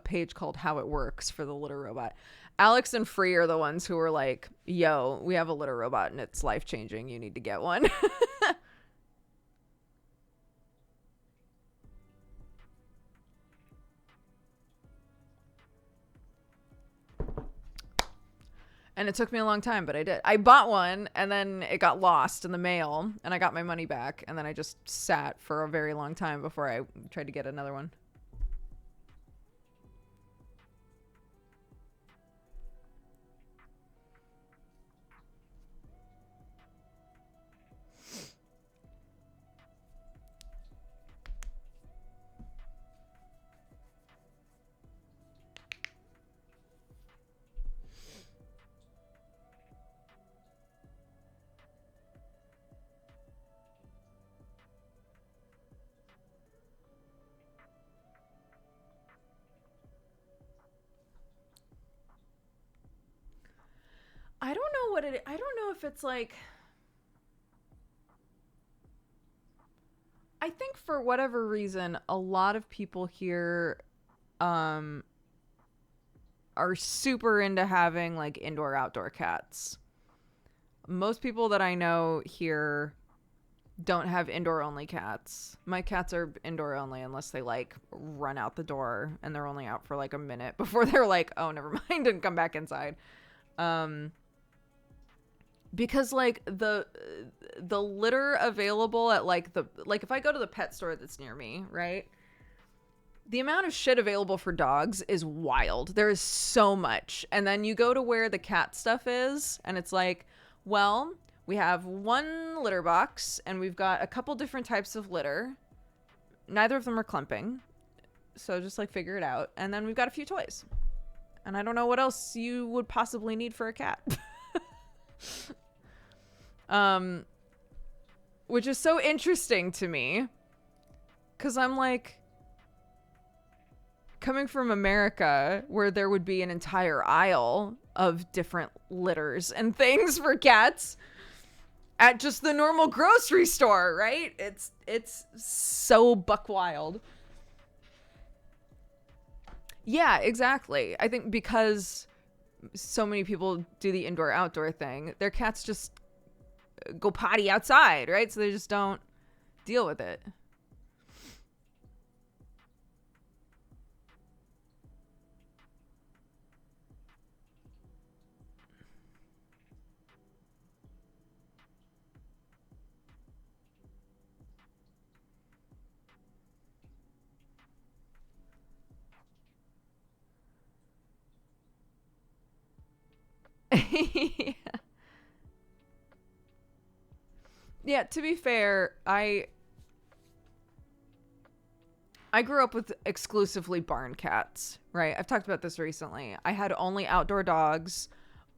page called How It Works for the litter robot. Alex and Free are the ones who were like, yo, we have a litter robot and it's life-changing. You need to get one. And it took me a long time, but I did. I bought one, and then it got lost in the mail, and I got my money back, and then I just sat for a very long time before I tried to get another one. I don't know what it. I don't know if it's like. I think for whatever reason, a lot of people here, are super into having like indoor outdoor cats. Most people that I know here don't have indoor only cats. My cats are indoor only unless they like run out the door and they're only out for like a minute before they're like, oh, never mind, and come back inside. Because like the litter available at like if I go to the pet store that's near me, right? The amount of shit available for dogs is wild. There is so much. And then you go to where the cat stuff is and it's like, well, we have one litter box and we've got a couple different types of litter. Neither of them are clumping. So just like figure it out. And then we've got a few toys. And I don't know what else you would possibly need for a cat. Which is so interesting to me. 'Cause I'm like, coming from America where there would be an entire aisle of different litters and things for cats at just the normal grocery store, right? It's so buck wild. Yeah, exactly. I think because so many people do the indoor outdoor thing, their cats just go potty outside, right? So they just don't deal with it. Yeah. Yeah, to be fair, I grew up with exclusively barn cats, right? I've talked about this recently. I had only outdoor dogs,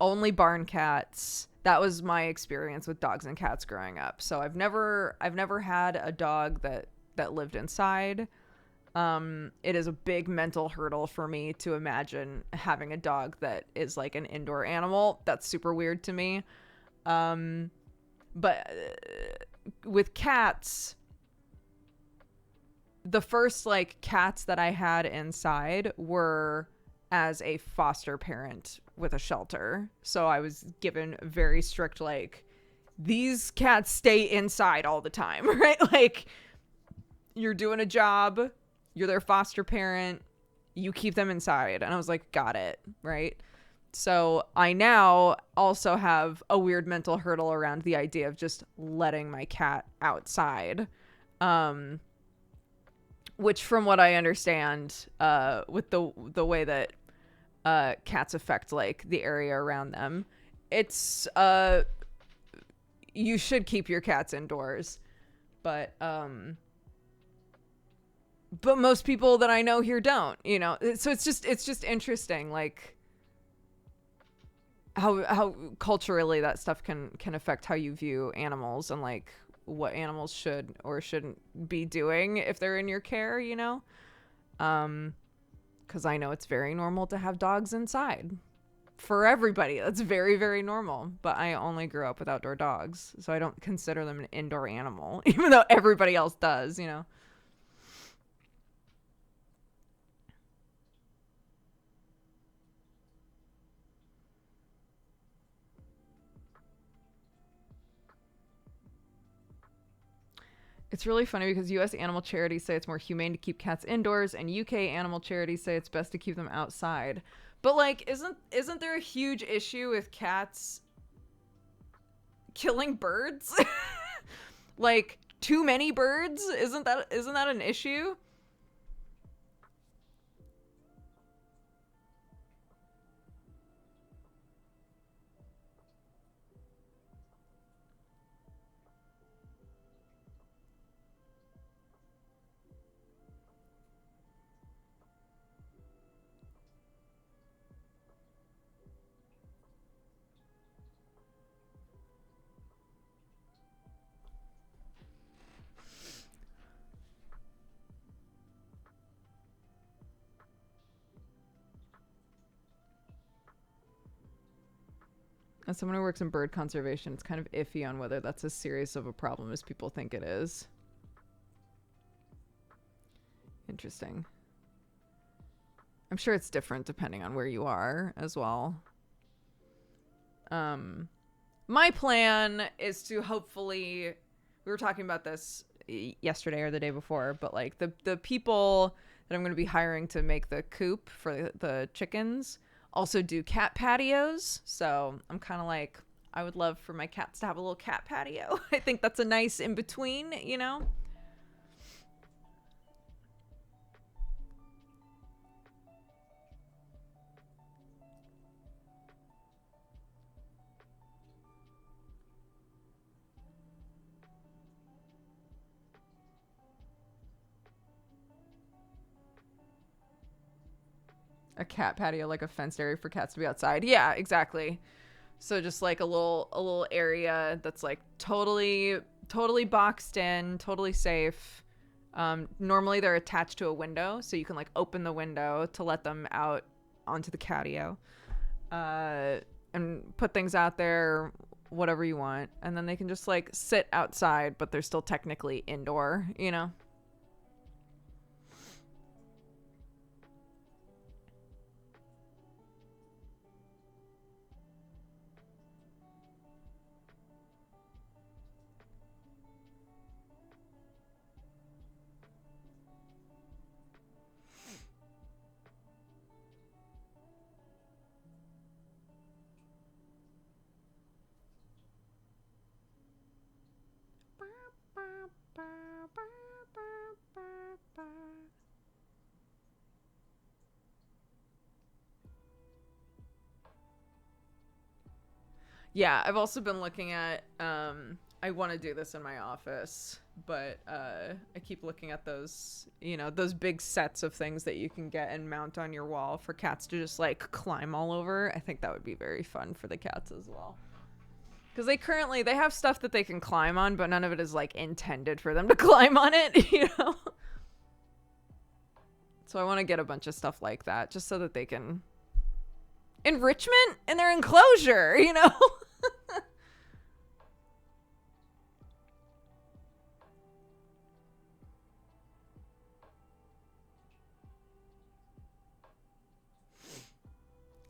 only barn cats. That was my experience with dogs and cats growing up. So I've never had a dog that lived inside. It is a big mental hurdle for me to imagine having a dog that is like an indoor animal. That's super weird to me. But with cats, the first like cats that I had inside were as a foster parent with a shelter. So I was given very strict, like, these cats stay inside all the time, right? Like, you're doing a job, you're their foster parent, you keep them inside. And I was like, got it, right? So I now also have a weird mental hurdle around the idea of just letting my cat outside. Which from what I understand, with the way that cats affect like the area around them, it's you should keep your cats indoors. But most people that I know here don't, you know. So it's just interesting, like how culturally that stuff can affect how you view animals and like what animals should or shouldn't be doing if they're in your care, you know? Because I know it's very normal to have dogs inside. For everybody, that's very, very normal. But I only grew up with outdoor dogs, so I don't consider them an indoor animal, even though everybody else does, you know? It's really funny because U.S. animal charities say it's more humane to keep cats indoors, and U.K. animal charities say it's best to keep them outside. But like, isn't there a huge issue with cats killing birds? Like, too many birds? Isn't that an issue? As someone who works in bird conservation, it's kind of iffy on whether that's as serious of a problem as people think it is. Interesting. I'm sure it's different depending on where you are as well. My plan is to hopefully, we were talking about this yesterday or the day before, but like the people that I'm going to be hiring to make the coop for the chickens also do cat patios. So I'm kind of like, I would love for my cats to have a little cat patio. I think that's a nice in between, you know? A cat patio, like a fenced area for cats to be outside. Yeah, exactly. So just like a little area that's like totally boxed in, totally safe. Normally they're attached to a window, so you can like open the window to let them out onto the catio, and put things out there, whatever you want, and then they can just like sit outside, but they're still technically indoor, you know? Yeah, I've also been looking at I want to do this in my office, but I keep looking at those, you know, those big sets of things that you can get and mount on your wall for cats to just like climb all over. I think that would be very fun for the cats as well. Because they have stuff that they can climb on, but none of it is like intended for them to climb on it, you know? So I want to get a bunch of stuff like that just so that they can enrichment in their enclosure, you know?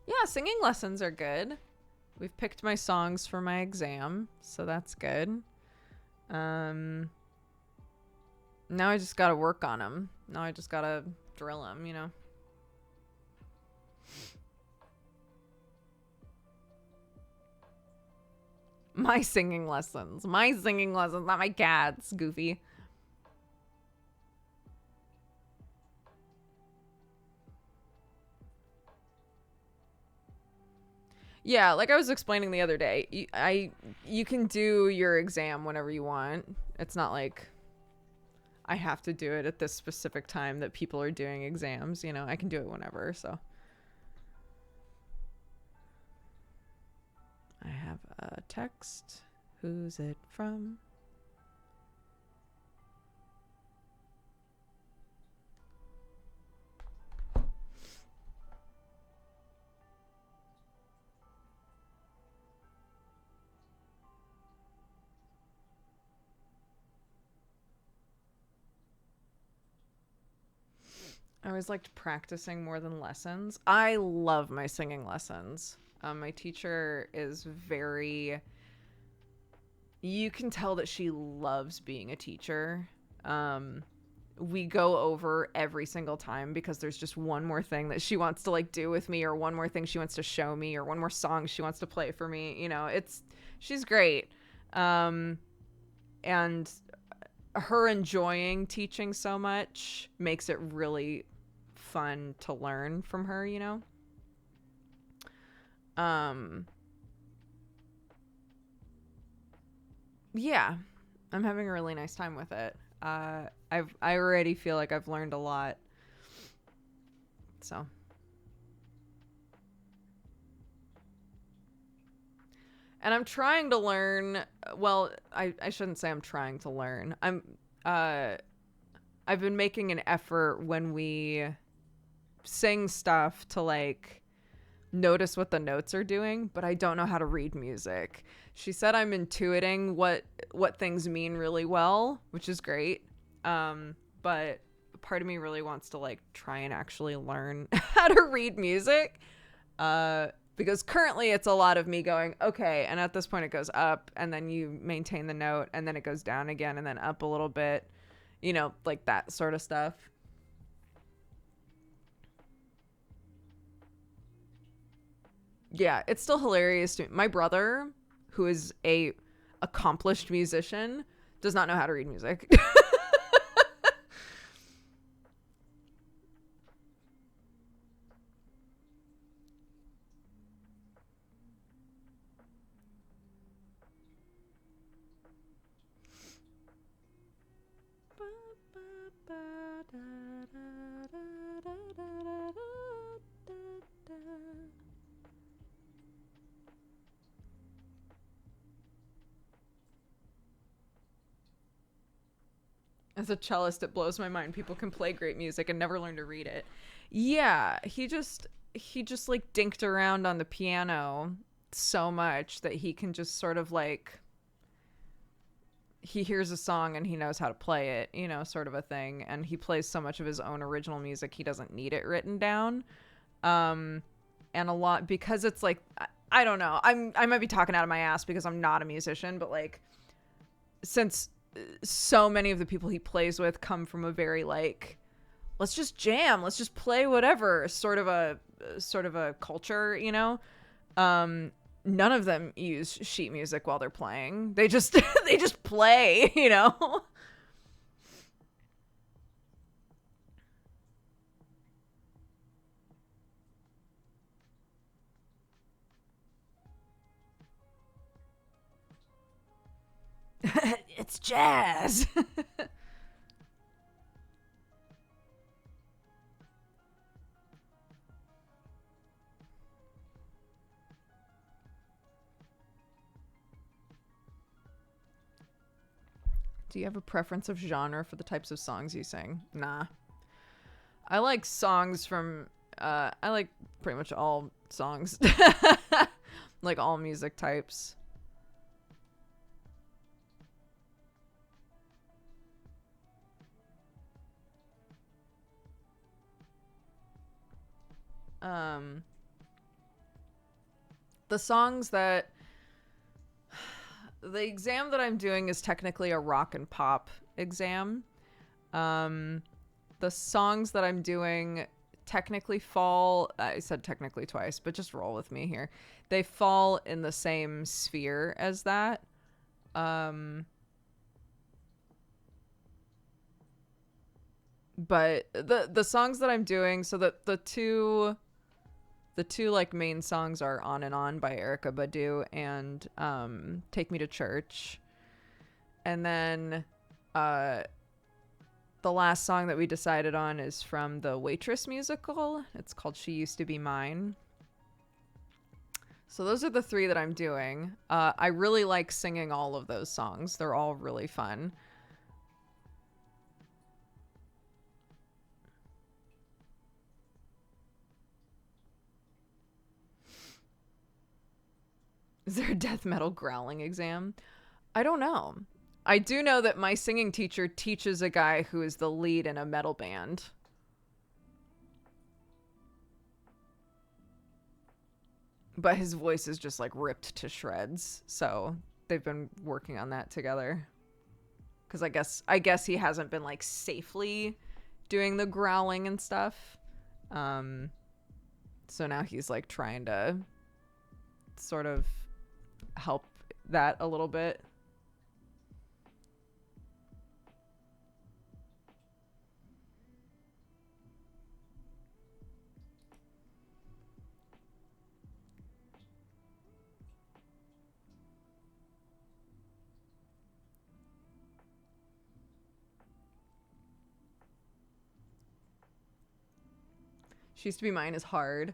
Yeah, singing lessons are good. We've picked my songs for my exam, so that's good. Now I just gotta work on them. Now I just gotta drill them, you know? My singing lessons, not my cat's, Goofy. Yeah, like I was explaining the other day, you can do your exam whenever you want. It's not like I have to do it at this specific time that people are doing exams, you know. I can do it whenever, so. I have a text. Who's it from? I always liked practicing more than lessons. I love my singing lessons. My teacher is very you can tell that she loves being a teacher. We go over every single time because there's just one more thing that she wants to like do with me, or one more thing she wants to show me, or one more song she wants to play for me. You know, she's great. And her enjoying teaching so much makes it really fun to learn from her, you know? Yeah, I'm having a really nice time with it. I already feel like I've learned a lot. So. And I'm trying to learn, well, I shouldn't say I'm trying to learn. I've been making an effort when we sing stuff to like notice what the notes are doing, but I don't know how to read music. She said I'm intuiting what things mean really well, which is great. But part of me really wants to like try and actually learn how to read music. Because currently it's a lot of me going, okay, and at this point it goes up, and then you maintain the note, and then it goes down again, and then up a little bit, you know, like that sort of stuff. Yeah, it's still hilarious to me. My brother, who is a accomplished musician, does not know how to read music. As a cellist, it blows my mind people can play great music and never learn to read it. Yeah, he just like dinked around on the piano so much that he can just sort of like, he hears a song and he knows how to play it, you know, sort of a thing. And he plays so much of his own original music, he doesn't need it written down. And a lot, because it's like, I don't know, I might be talking out of my ass because I'm not a musician, but like, since so many of the people he plays with come from a very like, let's just jam, let's just play whatever sort of a culture, you know. None of them use sheet music while they're playing. They just they just play, you know. It's jazz. Do you have a preference of genre for the types of songs you sing? Nah. I like songs from I like pretty much all songs. Like all music types. Um the songs that the exam that I'm doing is technically a rock and pop exam. Um the songs that I'm doing technically fall, I said technically twice, but just roll with me here. They fall in the same sphere as that. Um, but the songs that I'm doing, so that the two like main songs are On and On by Erica Badu and Take Me to Church. And then the last song that we decided on is from the Waitress musical. It's called She Used to Be Mine. So those are the three that I'm doing. I really like singing all of those songs. They're all really fun. Is there a death metal growling exam? I don't know. I do know that my singing teacher teaches a guy who is the lead in a metal band. But his voice is just like ripped to shreds. So they've been working on that together. Because I guess he hasn't been like safely doing the growling and stuff. So now he's like trying to sort of help that a little bit. She Used to Be Mine is hard.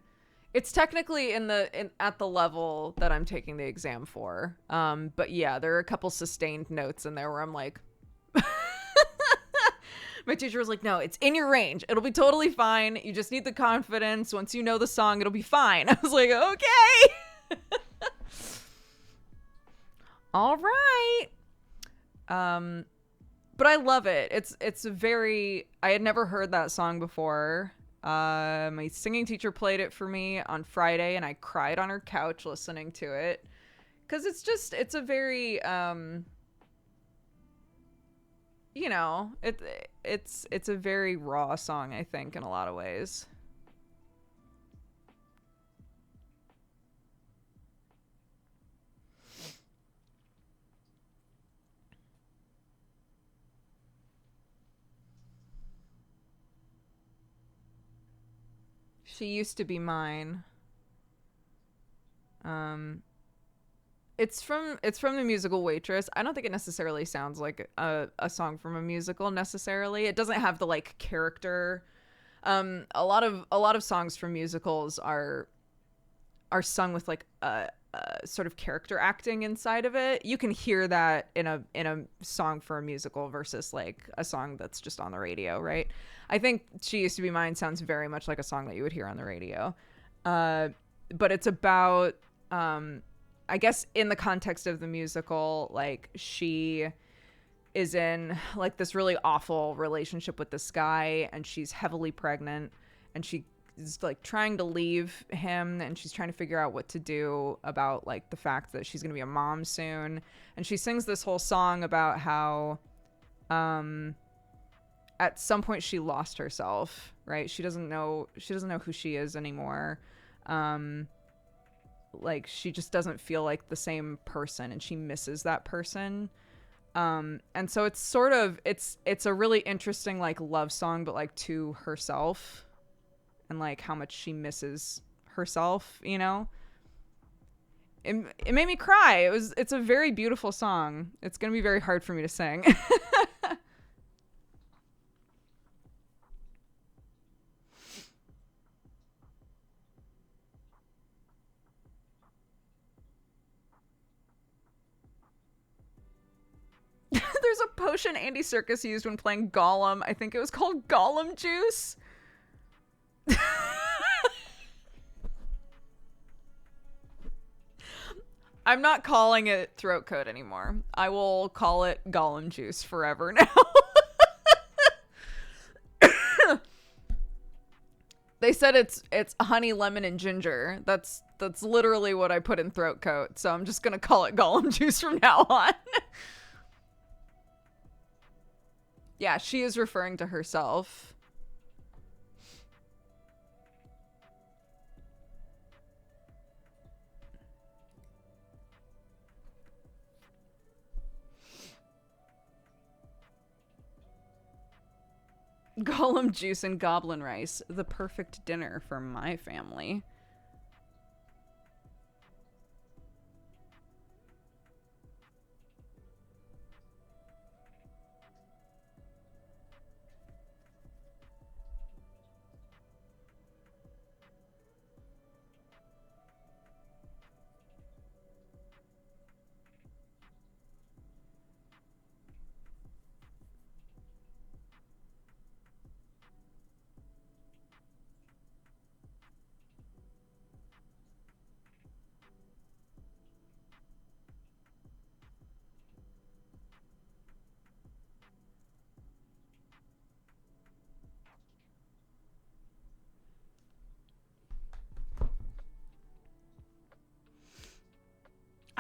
It's technically at the level that I'm taking the exam for. But yeah, there are a couple sustained notes in there where I'm like, my teacher was like, no, it's in your range. It'll be totally fine. You just need the confidence. Once you know the song, it'll be fine. I was like, okay. All right. But I love it. It's a very, I had never heard that song before. My singing teacher played it for me on Friday, and I cried on her couch listening to it. 'Cause it's a very, you know, it's a very raw song, I think, in a lot of ways. She Used to Be Mine. Um, it's from the musical Waitress. I don't think it necessarily sounds like a song from a musical necessarily. It doesn't have the like character. A lot of songs from musicals are sung with like a sort of character acting inside of it. You can hear that in a song for a musical versus like a song that's just on the radio, right? I think She Used to Be Mine sounds very much like a song that you would hear on the radio. But it's about I guess in the context of the musical, like she is in like this really awful relationship with this guy, and she's heavily pregnant, and she is like trying to leave him, and she's trying to figure out what to do about like the fact that she's going to be a mom soon. And she sings this whole song about how at some point she lost herself, right? She doesn't know who she is anymore. Like she just doesn't feel like the same person, and she misses that person. And so it's sort of it's a really interesting like love song, but like to herself, and like how much she misses herself, you know. It made me cry. It's a very beautiful song. It's gonna be very hard for me to sing. There's a potion Andy Serkis used when playing Gollum. I think it was called Gollum juice. I'm not calling it throat coat anymore. I will call it Gollum juice forever now. They said it's honey, lemon, and ginger. That's literally what I put in throat coat. So I'm just gonna call it Gollum juice from now on. Yeah, she is referring to herself. Gollum juice and goblin rice, the perfect dinner for my family.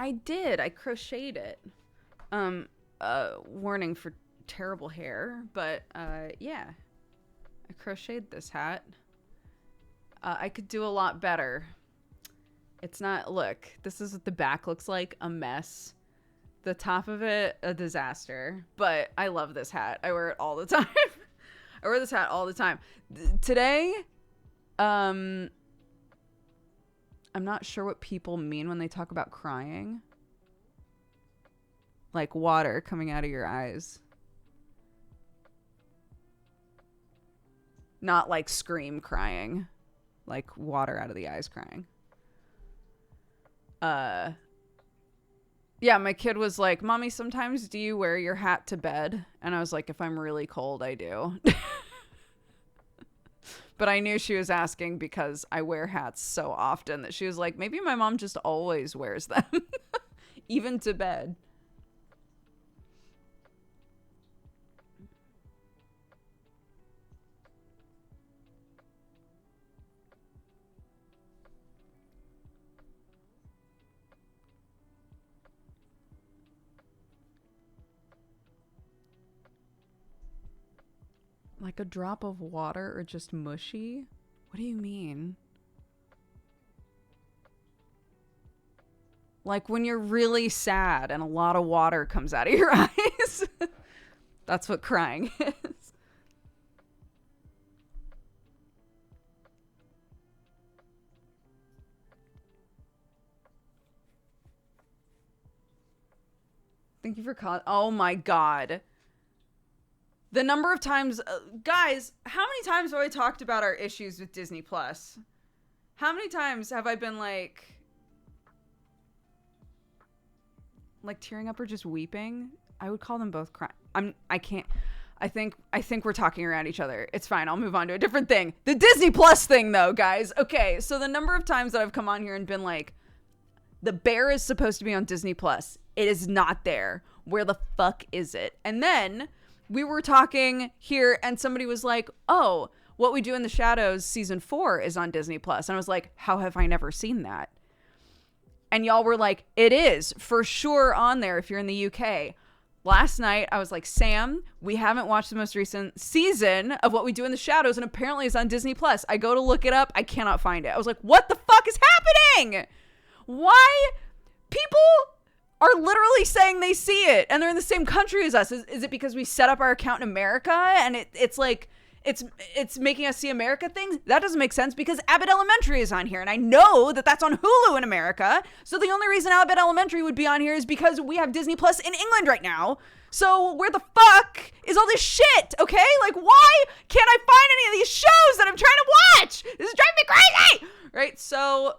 I did. I crocheted it. Warning for terrible hair, but yeah. I crocheted this hat. I could do a lot better. It's not, look, this is what the back looks like, a mess. The top of it, a disaster. But I love this hat. I wear it all the time. I wear this hat all the time. Today, I'm not sure what people mean when they talk about crying. Like water coming out of your eyes. Not like scream crying. Like water out of the eyes crying. Yeah, my kid was like, Mommy, sometimes do you wear your hat to bed? And I was like, if I'm really cold, I do. But I knew she was asking because I wear hats so often that she was like, maybe my mom just always wears them. Even to bed. Like a drop of water or just mushy? What do you mean? Like when you're really sad and a lot of water comes out of your eyes. That's what crying is. Thank you for calling. Oh my God. The number of times, guys, how many times have I talked about our issues with Disney Plus? How many times have I been like tearing up or just weeping? I would call them both crying. I think we're talking around each other. It's fine. I'll move on to a different thing. The Disney Plus thing though, guys. Okay. So the number of times that I've come on here and been like, the bear is supposed to be on Disney Plus. It is not there. Where the fuck is it? And then we were talking here and somebody was like, oh, What We Do in the Shadows season 4 is on Disney Plus. And I was like, how have I never seen that? And y'all were like, it is for sure on there if you're in the UK. Last night, I was like, Sam, we haven't watched the most recent season of What We Do in the Shadows, and apparently it's on Disney Plus. I go to look it up. I cannot find it. I was like, what the fuck is happening? Why? People are literally saying they see it, and they're in the same country as us. Is it because we set up our account in America, and it's like, it's making us see America things? That doesn't make sense because Abbott Elementary is on here, and I know that that's on Hulu in America. So the only reason Abbott Elementary would be on here is because we have Disney Plus in England right now. So where the fuck is all this shit? Okay, like why can't I find any of these shows that I'm trying to watch? This is driving me crazy, right? So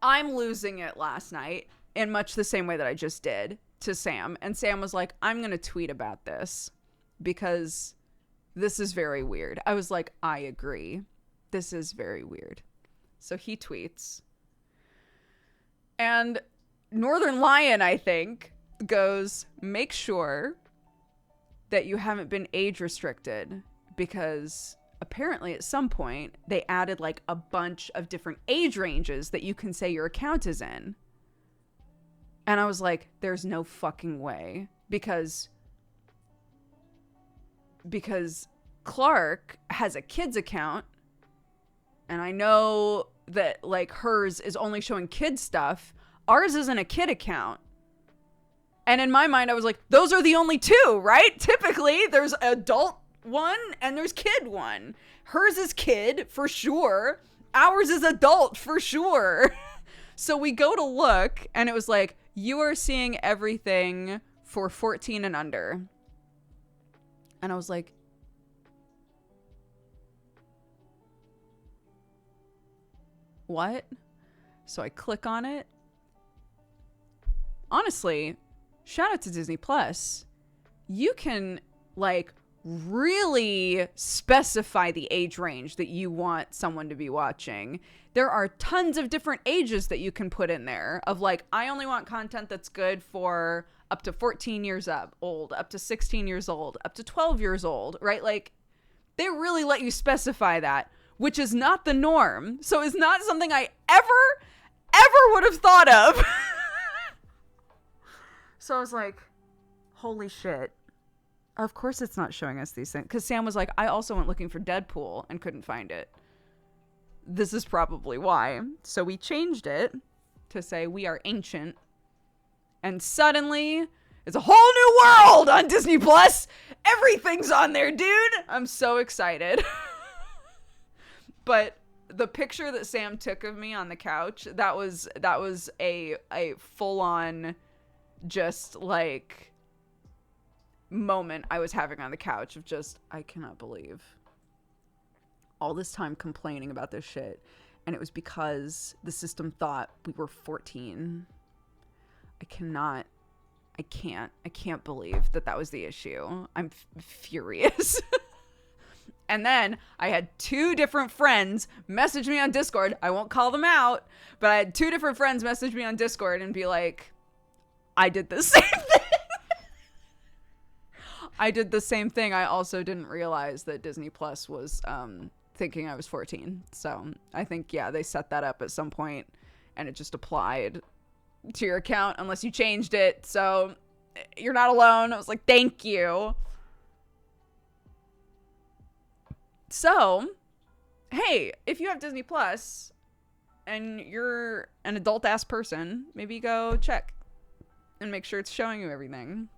I'm losing it last night in much the same way that I just did to Sam, and Sam was like, "I'm gonna tweet about this because this is very weird." I was like, I agree. This is very weird. So he tweets. And Northern Lion, I think, goes, make sure that you haven't been age restricted, because apparently at some point they added like a bunch of different age ranges that you can say your account is in. And I was like, there's no fucking way, because Clark has a kid's account, and I know that like hers is only showing kid stuff. Ours isn't a kid account. And in my mind, I was like, those are the only two, right? Typically, there's adult one and there's kid one. Hers is kid for sure. Ours is adult for sure. So we go to look, and it was like, you are seeing everything for 14 and under. And I was like, what? So I click on it. Honestly, shout out to Disney Plus. You can like really specify the age range that you want someone to be watching. There are tons of different ages that you can put in there of like, I only want content that's good for up to 14 years old, up to 16 years old, up to 12 years old, right? Like they really let you specify that, which is not the norm. So it's not something I ever would have thought of. So I was like, holy shit. Of course it's not showing us these things. Because Sam was like, I also went looking for Deadpool and couldn't find it. This is probably why. So we changed it to say we are ancient. And suddenly, it's a whole new world on Disney Plus. Everything's on there, dude. I'm so excited. But the picture that Sam took of me on the couch, that was a full-on just like moment I was having on the couch of just, I cannot believe all this time complaining about this shit, and it was because the system thought we were 14. I can't believe that was the issue. I'm furious. And then I had 2 different friends message me on Discord. I won't call them out, but I had 2 different friends message me on Discord and be like, I did the same thing. I did the same thing. I also didn't realize that Disney Plus was thinking I was 14. So I think, yeah, they set that up at some point and it just applied to your account unless you changed it. So you're not alone. I was like, thank you. So, hey, if you have Disney Plus and you're an adult ass person, maybe go check and make sure it's showing you everything.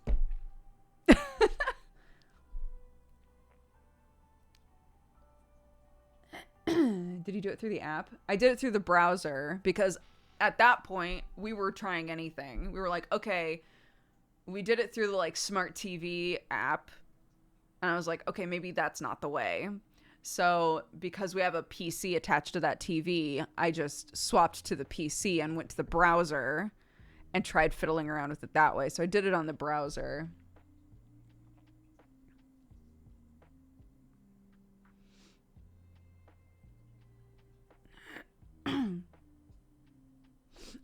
Did you do it through the app? I did it through the browser because at that point we were trying anything. We were like, okay, we did it through the like smart TV app. And I was like, okay, maybe that's not the way. So because we have a PC attached to that TV, I just swapped to the PC and went to the browser and tried fiddling around with it that way. So I did it on the browser.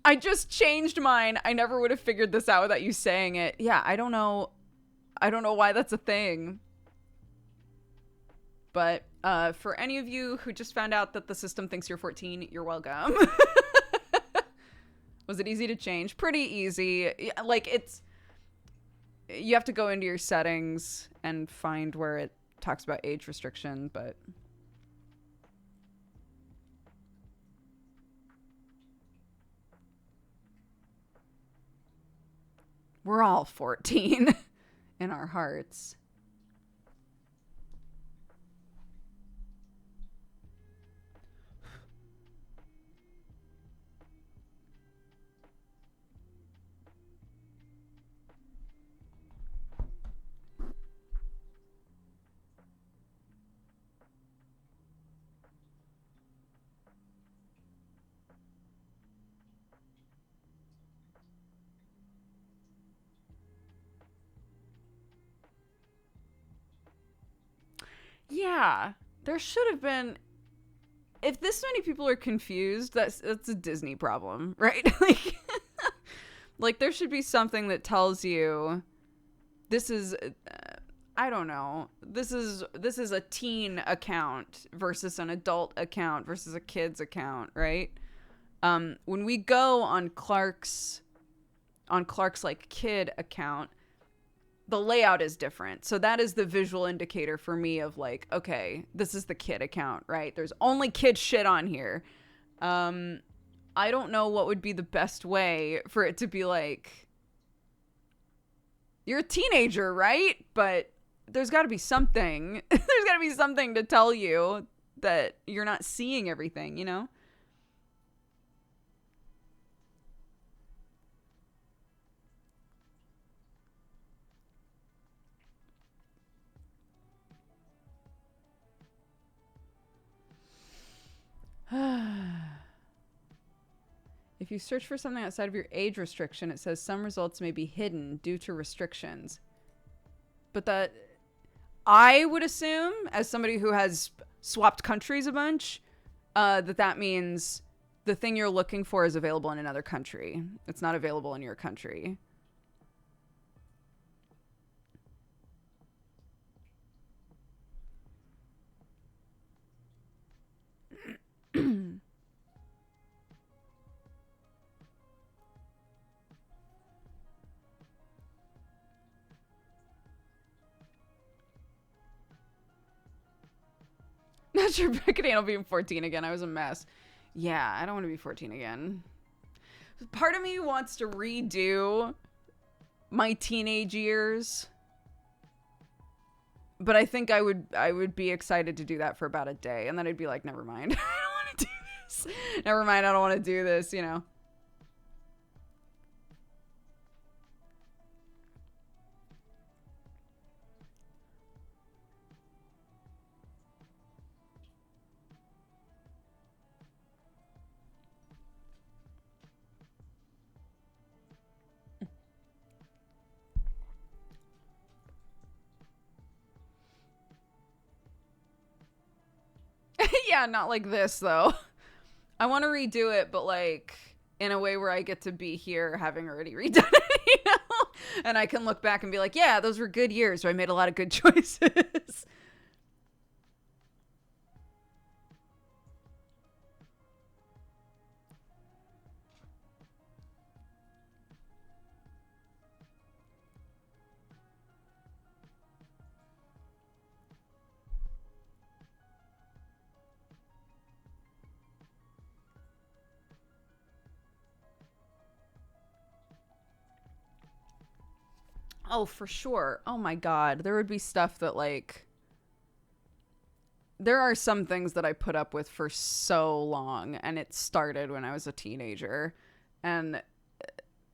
I just changed mine. I never would have figured this out without you saying it. Yeah, I don't know why that's a thing. But for any of you who just found out that the system thinks you're 14, you're welcome. Was it easy to change? Pretty easy. Like, you have to go into your settings and find where it talks about age restriction, but we're all 14 in our hearts. Yeah, there should have been. If this many people are confused, that's a Disney problem, right? Like there should be something that tells you this is I don't know. This is a teen account versus an adult account versus a kid's account, right? When we go on Clark's like kid account, the layout is different. So that is the visual indicator for me of like, okay, this is the kid account, right? There's only kid shit on here. I don't know what would be the best way for it to be like, you're a teenager, right? But there's got to be something. There's got to be something to tell you that you're not seeing everything, you know? If you search for something outside of your age restriction, it says some results may be hidden due to restrictions. But that, I would assume, as somebody who has swapped countries a bunch, that means the thing you're looking for is available in another country. It's not available in your country. not sure Beck can handle being 14 again. I was a mess. Yeah, I don't want to be 14 again. Part of me wants to redo my teenage years, but I think I would be excited to do that for about a day, and then I'd be like, never mind. I don't want to do this. Never mind, I don't want to do this, you know. Yeah, not like this though. I want to redo it, but like in a way where I get to be here having already redone it, you know? And I can look back and be like, yeah, those were good years where I made a lot of good choices. Oh, for sure. Oh my God. There would be stuff that like, there are some things that I put up with for so long, and it started when I was a teenager. And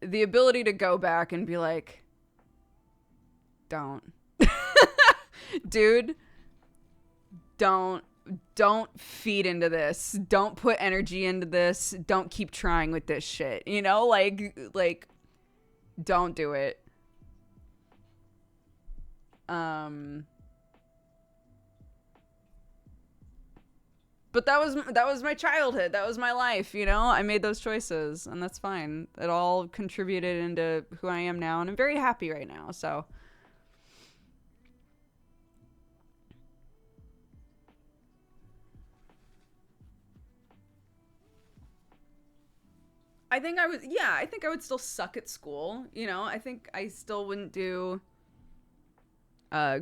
the ability to go back and be like, don't. Dude, don't feed into this. Don't put energy into this. Don't keep trying with this shit. You know, like don't do it. But that was my childhood. That was my life, you know? I made those choices, and that's fine. It all contributed into who I am now, and I'm very happy right now. So I think I would still suck at school, you know? I think I still wouldn't do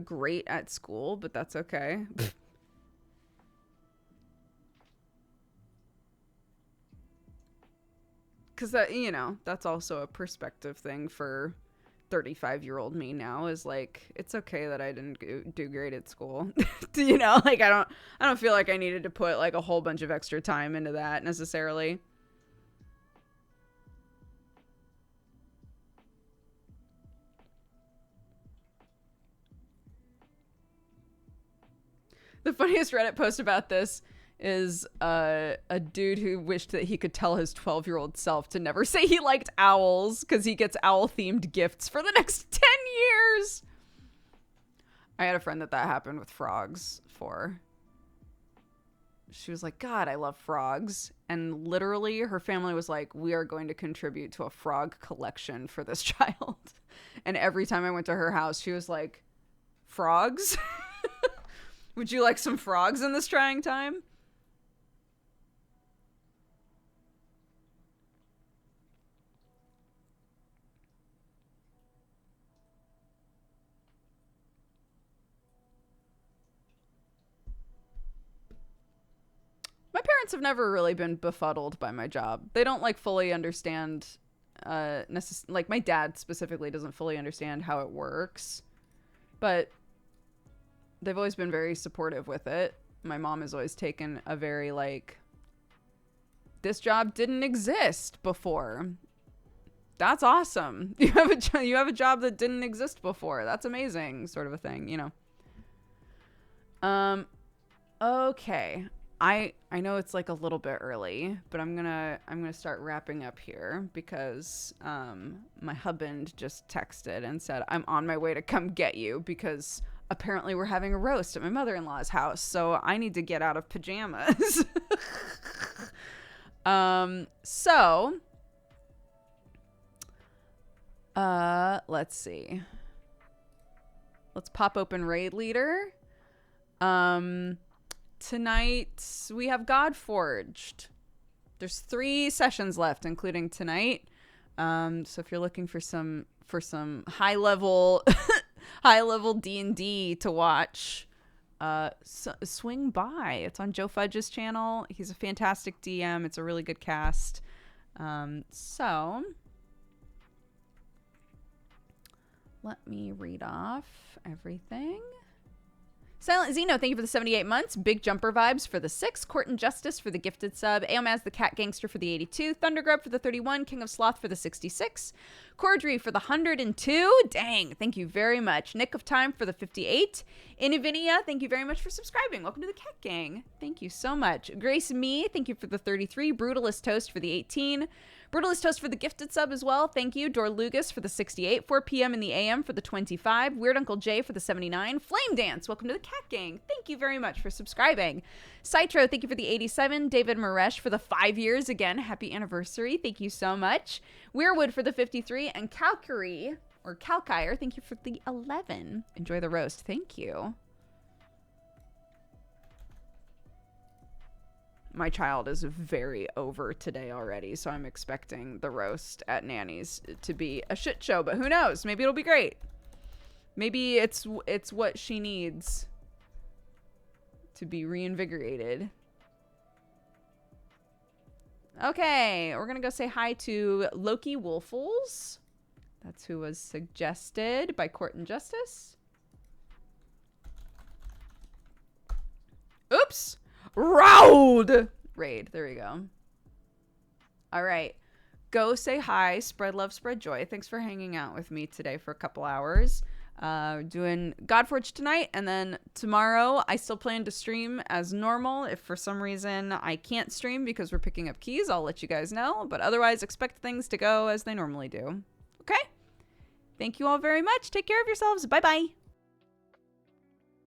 great at school, but that's okay. Because that, you know, that's also a perspective thing for 35-year-old me now, is like, it's okay that I didn't do great at school. You know, like I don't feel like I needed to put like a whole bunch of extra time into that necessarily. The funniest Reddit post about this is a dude who wished that he could tell his 12-year-old self to never say he liked owls because he gets owl-themed gifts for the next 10 years. I had a friend that happened with frogs for. She was like, God, I love frogs. And literally her family was like, we are going to contribute to a frog collection for this child. And every time I went to her house, she was like, frogs? Would you like some frogs in this trying time? My parents have never really been befuddled by my job. They don't like fully understand, like my dad specifically doesn't fully understand how it works, but they've always been very supportive with it. My mom has always taken a very like, this job didn't exist before. That's awesome. You have a job that didn't exist before. That's amazing, sort of a thing, you know. Okay. I know it's like a little bit early, but I'm gonna start wrapping up here because my husband just texted and said I'm on my way to come get you because apparently we're having a roast at my mother-in-law's house, so I need to get out of pajamas. So let's see. Let's pop open Raid Leader. Tonight we have God Forged. There's 3 sessions left, including tonight. So if you're looking for some high level D&D to watch, swing by. It's on Joe Fudge's channel. He's a fantastic DM. It's a really good cast. So let me read off everything. Silent Zeno, thank you for the 78 months. Big Jumper Vibes for the 6. Court and Justice for the gifted sub. Aomaz the Cat Gangster for the 82. Thundergrub for the 31. King of Sloth for the 66. Cordry for the 102. Dang, thank you very much. Nick of Time for the 58. Inavinia, thank you very much for subscribing. Welcome to the Cat Gang. Thank you so much. Grace Me, thank you for the 33. Brutalist Toast for the 18. Brutalist Toast for the gifted sub as well. Thank you. Dor Lugas for the 68. 4 p.m. in the AM for the 25. Weird Uncle J for the 79. Flame Dance, welcome to the Cat Gang. Thank you very much for subscribing. Citro, thank you for the 87. David Maresh for the 5 years. Again, happy anniversary. Thank you so much. Weirwood for the 53. And Calcary, or Calkire, thank you for the 11. Enjoy the roast. Thank you. My child is very over today already, so I'm expecting the roast at Nanny's to be a shit show, but who knows? Maybe it'll be great. Maybe it's what she needs to be reinvigorated. Okay, we're gonna go say hi to Loki Wolfles. That's who was suggested by Court and Justice. Oops! Raid. There we go. All right. Go say hi. Spread love, spread joy. Thanks for hanging out with me today for a couple hours. Doing Godforge tonight, and then tomorrow I still plan to stream as normal. If for some reason I can't stream because we're picking up keys, I'll let you guys know. But otherwise, expect things to go as they normally do. Okay? Thank you all very much. Take care of yourselves. Bye-bye.